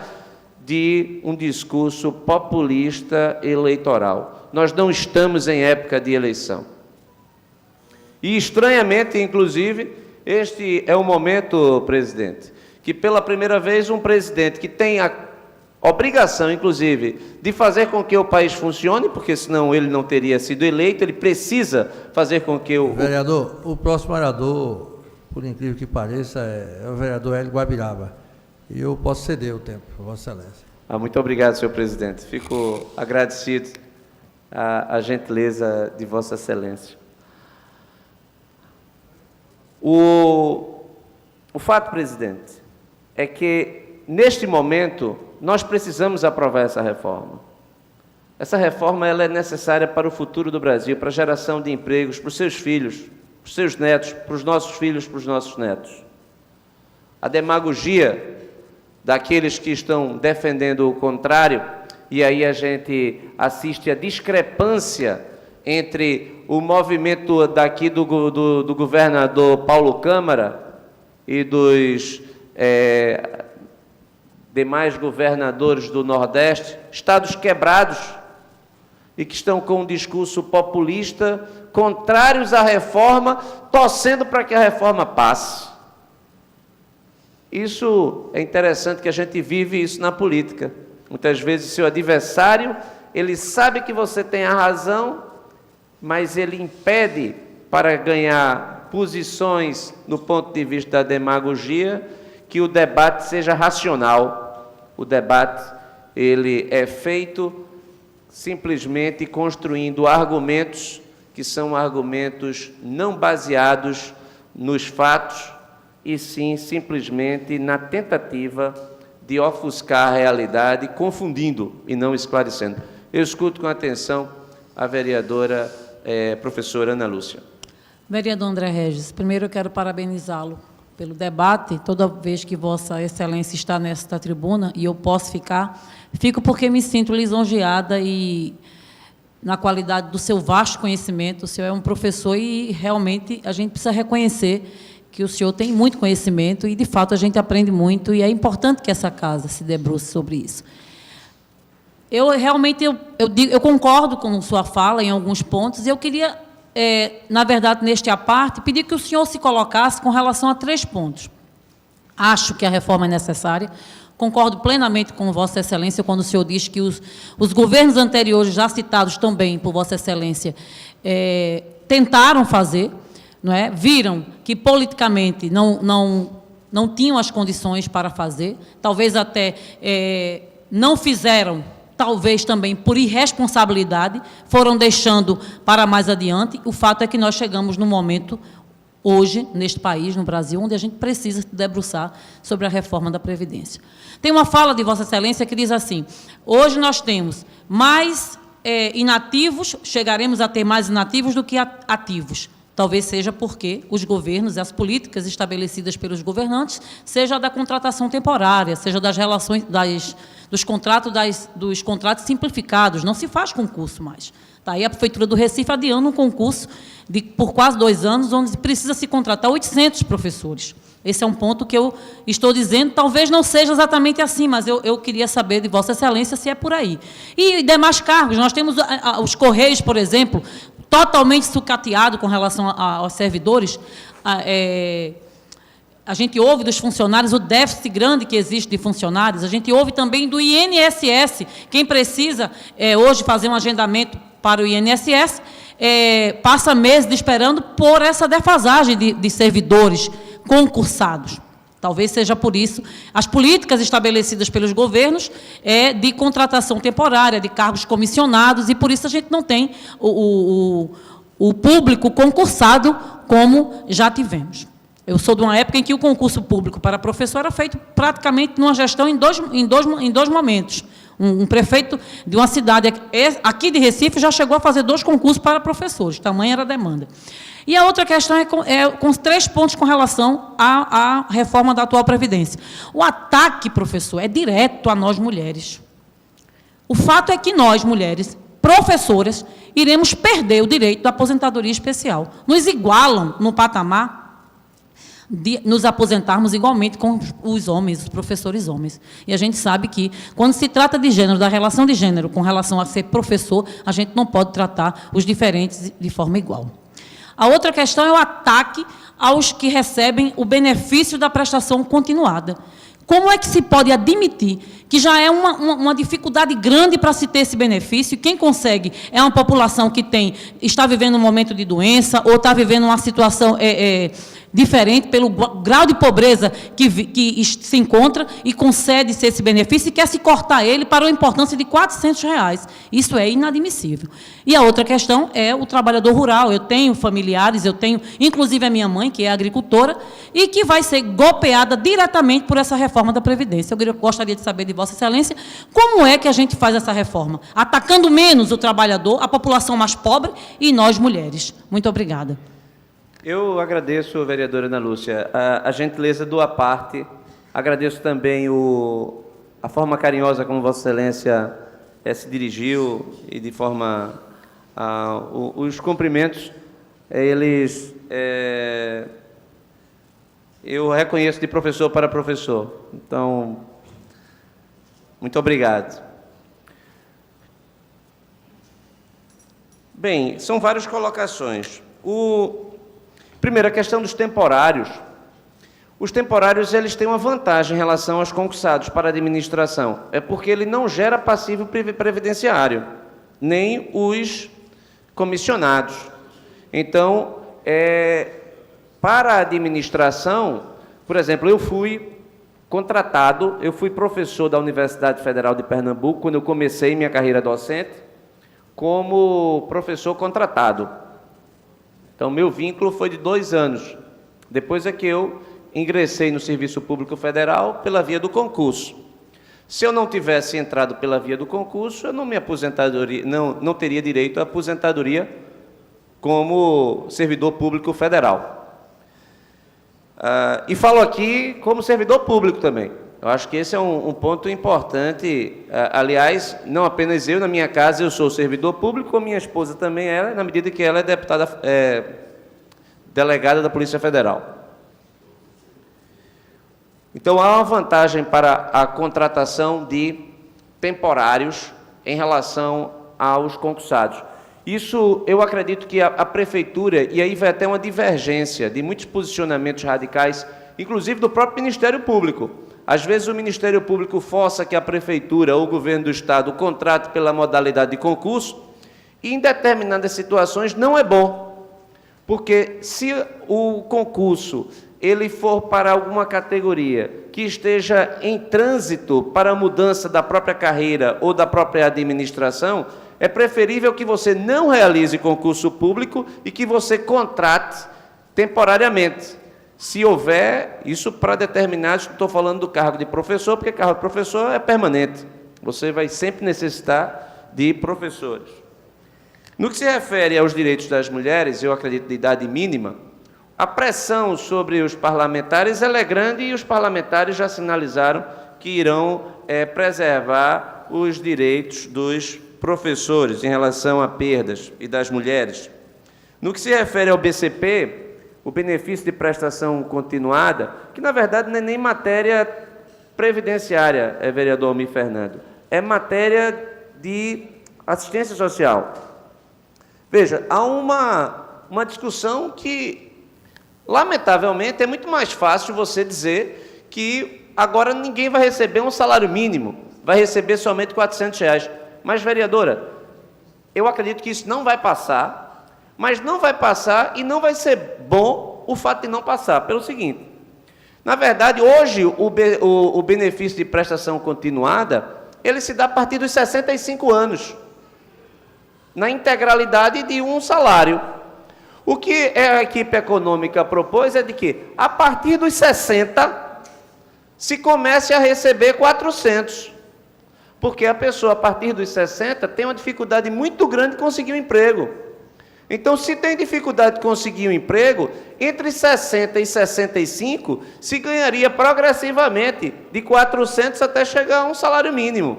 de um discurso populista eleitoral. Nós não estamos em época de eleição. E, estranhamente, inclusive, este é o momento, presidente, que pela primeira vez um presidente que tem a obrigação, inclusive, de fazer com que o país funcione, porque senão ele não teria sido eleito, ele precisa fazer com que o... Vereador, o próximo orador, por incrível que pareça, é o vereador Hélio Guabiraba. E eu posso ceder o tempo, Vossa Excelência. Muito obrigado, senhor presidente. Fico agradecido à gentileza de Vossa Excelência. O fato, presidente, é que, neste momento, nós precisamos aprovar essa reforma. Essa reforma ela é necessária para o futuro do Brasil, para a geração de empregos, para os seus filhos, para os seus netos, para os nossos filhos, para os nossos netos. A demagogia daqueles que estão defendendo o contrário, e aí a gente assiste a discrepância entre o movimento daqui do governador Paulo Câmara e dos demais governadores do Nordeste, estados quebrados e que estão com um discurso populista, contrários à reforma, torcendo para que a reforma passe. Isso é interessante, que a gente vive isso na política. Muitas vezes seu adversário, ele sabe que você tem a razão, mas ele impede para ganhar posições no ponto de vista da demagogia, que o debate seja racional. O debate, ele é feito simplesmente construindo argumentos que são argumentos não baseados nos fatos, e sim simplesmente na tentativa de ofuscar a realidade, confundindo e não esclarecendo. Eu escuto com atenção a vereadora professora Ana Lúcia. Vereador André Regis, primeiro eu quero parabenizá-lo pelo debate. Toda vez que Vossa Excelência está nesta tribuna e eu posso ficar, fico porque me sinto lisonjeada e na qualidade do seu vasto conhecimento. O senhor é um professor e realmente a gente precisa reconhecer que o senhor tem muito conhecimento e, de fato, a gente aprende muito e é importante que essa casa se debruce sobre isso. Eu realmente eu concordo com sua fala em alguns pontos e eu queria, na verdade, neste à parte, pedir que o senhor se colocasse com relação a 3 pontos. Acho que a reforma é necessária. Concordo plenamente com Vossa Excelência quando o senhor diz que os governos anteriores, já citados também por Vossa Excelência, tentaram fazer, não é? Viram que politicamente não tinham as condições para fazer, talvez até não fizeram, talvez também por irresponsabilidade, foram deixando para mais adiante. O fato é que nós chegamos no momento, hoje, neste país, no Brasil, onde a gente precisa se debruçar sobre a reforma da Previdência. Tem uma fala de Vossa Excelência que diz assim: hoje nós temos mais inativos, chegaremos a ter mais inativos do que ativos. Talvez seja porque os governos e as políticas estabelecidas pelos governantes, seja da contratação temporária, seja das relações, dos contratos simplificados, não se faz concurso mais. Está aí a Prefeitura do Recife adiando um concurso por quase 2 anos, onde precisa se contratar 800 professores. Esse é um ponto que eu estou dizendo, talvez não seja exatamente assim, mas eu queria saber de Vossa Excelência se é por aí. E demais cargos, nós temos os Correios, por exemplo, totalmente sucateado com relação aos servidores. A gente ouve dos funcionários o déficit grande que existe de funcionários, a gente ouve também do INSS, quem precisa hoje fazer um agendamento para o INSS, passa meses esperando por essa defasagem de servidores concursados. Talvez seja por isso as políticas estabelecidas pelos governos de contratação temporária, de cargos comissionados, e por isso a gente não tem o público concursado como já tivemos. Eu sou de uma época em que o concurso público para professor era feito praticamente numa gestão em dois momentos. Um prefeito de uma cidade aqui de Recife já chegou a fazer 2 concursos para professores, tamanha era a demanda. E a outra questão é com 3 pontos com relação à reforma da atual Previdência. O ataque, professor, é direto a nós mulheres. O fato é que nós, mulheres, professoras, iremos perder o direito da aposentadoria especial. Nos igualam no patamar de nos aposentarmos igualmente com os homens, os professores homens. E a gente sabe que, quando se trata de gênero, da relação de gênero com relação a ser professor, a gente não pode tratar os diferentes de forma igual. A outra questão é o ataque aos que recebem o benefício da prestação continuada. Como é que se pode admitir que já é uma dificuldade grande para se ter esse benefício? Quem consegue é uma população que está vivendo um momento de doença ou está vivendo uma situação diferente pelo grau de pobreza que se encontra e concede-se esse benefício e quer se cortar ele para uma importância de R$400. Isso é inadmissível. E a outra questão é o trabalhador rural. Eu tenho familiares, eu tenho, inclusive a minha mãe, que é agricultora, e que vai ser golpeada diretamente por essa reforma da Previdência. Eu gostaria de saber de Vossa Excelência como é que a gente faz essa reforma, atacando menos o trabalhador, a população mais pobre e nós, mulheres. Muito obrigada. Eu agradeço, vereadora Ana Lúcia, a gentileza do à parte. Agradeço também a forma carinhosa como Vossa Excelência se dirigiu e de forma Os cumprimentos, eles... eu reconheço de professor para professor. Então, muito obrigado. Bem, são várias colocações. Primeiro, a questão dos temporários. Os temporários, eles têm uma vantagem em relação aos concursados para a administração. É porque ele não gera passivo previdenciário, nem os comissionados. Então, para a administração, por exemplo, eu fui contratado, eu fui professor da Universidade Federal de Pernambuco, quando eu comecei minha carreira docente, como professor contratado. Então, meu vínculo foi de 2 anos. Depois é que eu ingressei no Serviço Público Federal pela via do concurso. Se eu não tivesse entrado pela via do concurso, eu não teria direito à aposentadoria como servidor público federal. E falo aqui como servidor público também. Eu acho que esse é um ponto importante. Aliás, não apenas eu, na minha casa, eu sou servidor público, como minha esposa também é, na medida que ela é deputada, delegada da Polícia Federal. Então, há uma vantagem para a contratação de temporários em relação aos concursados. Isso, eu acredito que a Prefeitura, e aí vai até uma divergência de muitos posicionamentos radicais, inclusive do próprio Ministério Público. Às vezes o Ministério Público força que a Prefeitura ou o Governo do Estado contrate pela modalidade de concurso, e em determinadas situações não é bom, porque se o concurso ele for para alguma categoria que esteja em trânsito para a mudança da própria carreira ou da própria administração, é preferível que você não realize concurso público e que você contrate temporariamente. Se houver, isso para determinados, estou falando do cargo de professor, porque cargo de professor é permanente. Você vai sempre necessitar de professores. No que se refere aos direitos das mulheres, eu acredito de idade mínima, a pressão sobre os parlamentares ela é grande e os parlamentares já sinalizaram que irão preservar os direitos dos professores em relação a perdas e das mulheres. No que se refere ao BCP, o benefício de prestação continuada, que na verdade não é nem matéria previdenciária, vereador Almir Fernando, é matéria de assistência social. Veja, há uma discussão que, lamentavelmente, é muito mais fácil você dizer que agora ninguém vai receber um salário mínimo, vai receber somente R$400. Mas, vereadora, eu acredito que isso não vai passar, mas não vai passar e não vai ser bom o fato de não passar, pelo seguinte. Na verdade, hoje, o benefício de prestação continuada, ele se dá a partir dos 65 anos, na integralidade de um salário. O que a equipe econômica propôs é de que, a partir dos 60, se comece a receber 400. Porque a pessoa, a partir dos 60, tem uma dificuldade muito grande de conseguir um emprego. Então, se tem dificuldade de conseguir um emprego, entre 60 e 65, se ganharia progressivamente de 400 até chegar a um salário mínimo.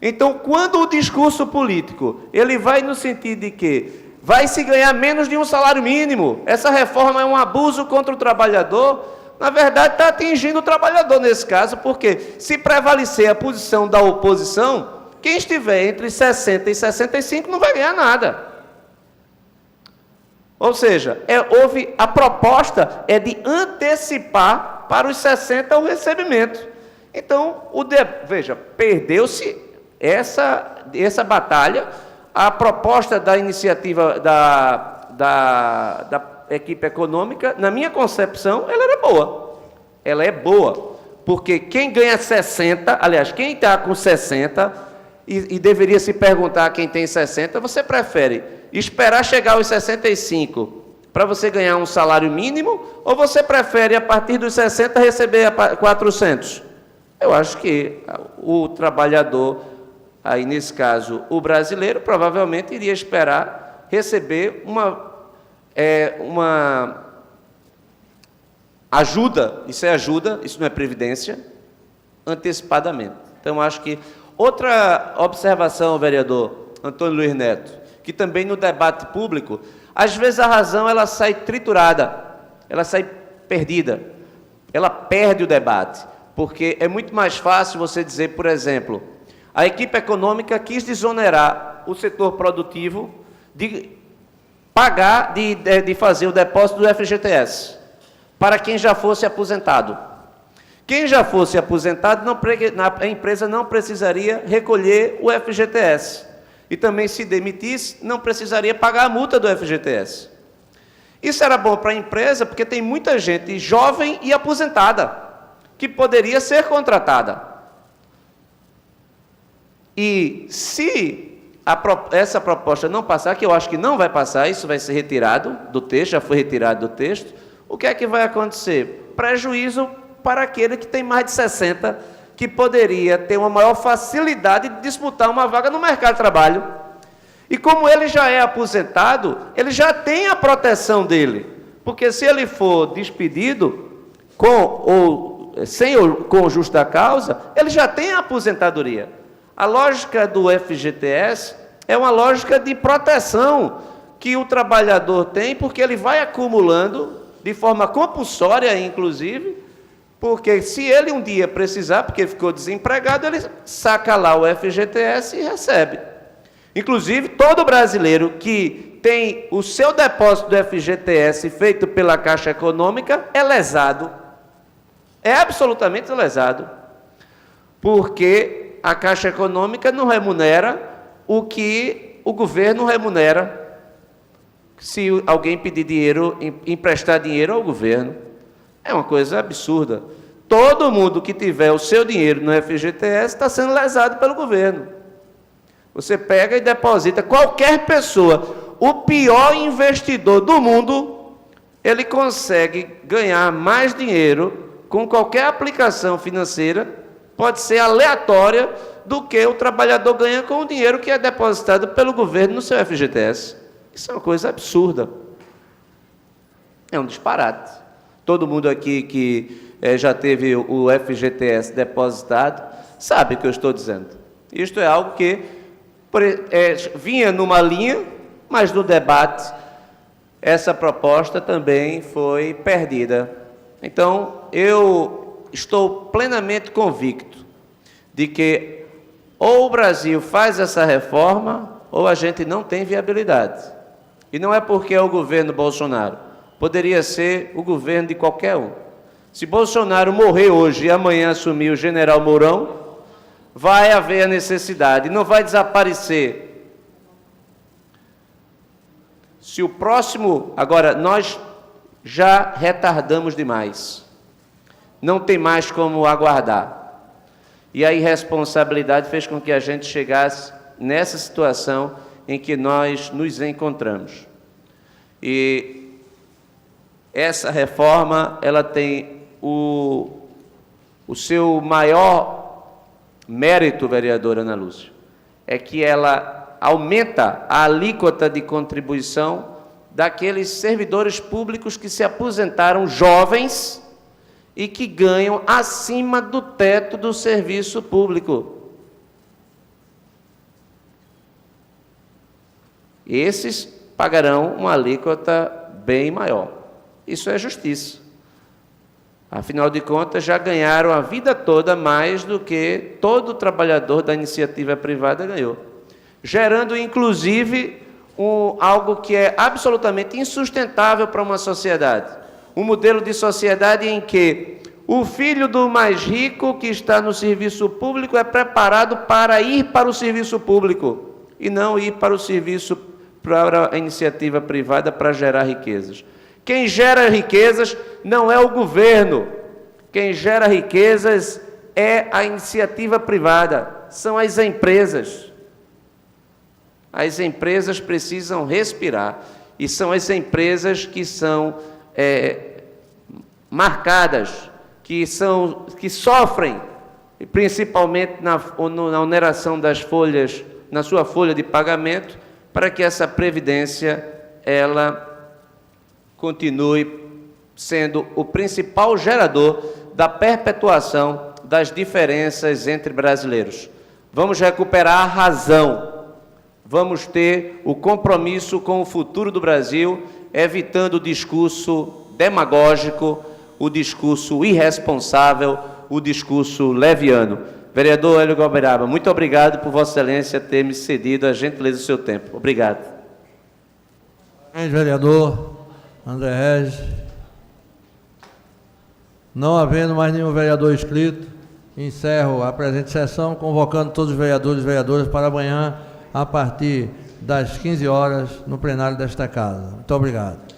Então, quando o discurso político ele vai no sentido de que vai se ganhar menos de um salário mínimo, essa reforma é um abuso contra o trabalhador, na verdade está atingindo o trabalhador nesse caso, porque se prevalecer a posição da oposição, quem estiver entre 60 e 65 não vai ganhar nada. Ou seja, a proposta é de antecipar para os 60 o recebimento. Então, veja, perdeu-se essa batalha. A proposta da iniciativa da equipe econômica, na minha concepção, ela era boa. Ela é boa, porque quem ganha 60, aliás, quem está com 60, e deveria se perguntar quem tem 60, você prefere esperar chegar aos 65 para você ganhar um salário mínimo, ou você prefere, a partir dos 60, receber 400? Eu acho que o trabalhador, aí nesse caso o brasileiro, provavelmente iria esperar receber uma ajuda, isso é ajuda, isso não é previdência, antecipadamente. Então, acho que outra observação, vereador Antônio Luiz Neto, que também no debate público, às vezes a razão ela sai triturada, ela sai perdida, ela perde o debate, porque é muito mais fácil você dizer, por exemplo, a equipe econômica quis desonerar o setor produtivo de pagar, de fazer o depósito do FGTS para quem já fosse aposentado. Quem já fosse aposentado, a empresa não precisaria recolher o FGTS. E também, se demitisse, não precisaria pagar a multa do FGTS. Isso era bom para a empresa, porque tem muita gente jovem e aposentada, que poderia ser contratada. E se essa proposta não passar, que eu acho que não vai passar, isso vai ser retirado do texto, já foi retirado do texto, o que é que vai acontecer? Prejuízo para aquele que tem mais de 60, que poderia ter uma maior facilidade de disputar uma vaga no mercado de trabalho. E como ele já é aposentado, ele já tem a proteção dele, porque se ele for despedido com justa causa, ele já tem a aposentadoria. A lógica do FGTS é uma lógica de proteção que o trabalhador tem, porque ele vai acumulando de forma compulsória, inclusive, porque se ele um dia precisar, porque ele ficou desempregado, ele saca lá o FGTS e recebe. Inclusive, todo brasileiro que tem o seu depósito do FGTS feito pela Caixa Econômica é lesado. É absolutamente lesado. Porque a Caixa Econômica não remunera o que o governo remunera se alguém pedir dinheiro, emprestar dinheiro ao governo. É uma coisa absurda. Todo mundo que tiver o seu dinheiro no FGTS está sendo lesado pelo governo. Você pega e deposita. Qualquer pessoa, o pior investidor do mundo, ele consegue ganhar mais dinheiro com qualquer aplicação financeira, pode ser aleatória, do que o trabalhador ganha com o dinheiro que é depositado pelo governo no seu FGTS. Isso é uma coisa absurda. É um disparate. Todo mundo aqui que já teve o FGTS depositado sabe o que eu estou dizendo. Isto é algo que vinha numa linha, mas no debate essa proposta também foi perdida. Então, eu estou plenamente convicto de que ou o Brasil faz essa reforma ou a gente não tem viabilidade. E não é porque é o governo Bolsonaro. Poderia ser o governo de qualquer um. Se Bolsonaro morrer hoje e amanhã assumir o general Mourão, vai haver a necessidade, não vai desaparecer. Se o próximo... Agora, nós já retardamos demais. Não tem mais como aguardar. E a irresponsabilidade fez com que a gente chegasse nessa situação em que nós nos encontramos. E essa reforma, ela tem o seu maior mérito, vereadora Ana Lúcia, é que ela aumenta a alíquota de contribuição daqueles servidores públicos que se aposentaram jovens e que ganham acima do teto do serviço público. Esses pagarão uma alíquota bem maior. Isso é justiça. Afinal de contas, já ganharam a vida toda mais do que todo trabalhador da iniciativa privada ganhou. Gerando, inclusive, algo que é absolutamente insustentável para uma sociedade. Um modelo de sociedade em que o filho do mais rico que está no serviço público é preparado para ir para o serviço público e não ir para o serviço, para a iniciativa privada para gerar riquezas. Quem gera riquezas não é o governo. Quem gera riquezas é a iniciativa privada, são as empresas. As empresas precisam respirar e são as empresas que são marcadas, que sofrem, principalmente na oneração das folhas, na sua folha de pagamento, para que essa previdência ela continue sendo o principal gerador da perpetuação das diferenças entre brasileiros. Vamos recuperar a razão. vamos ter o compromisso com o futuro do Brasil, evitando o discurso demagógico, o discurso irresponsável, o discurso leviano. Vereador Hélio Guabiroba, muito obrigado por Vossa Excelência ter me cedido a gentileza do seu tempo. Obrigado. Vereador André Regis. Não havendo mais nenhum vereador inscrito, encerro a presente sessão, convocando todos os vereadores e vereadoras para amanhã, a partir das 15 horas, no plenário desta Casa. Muito obrigado.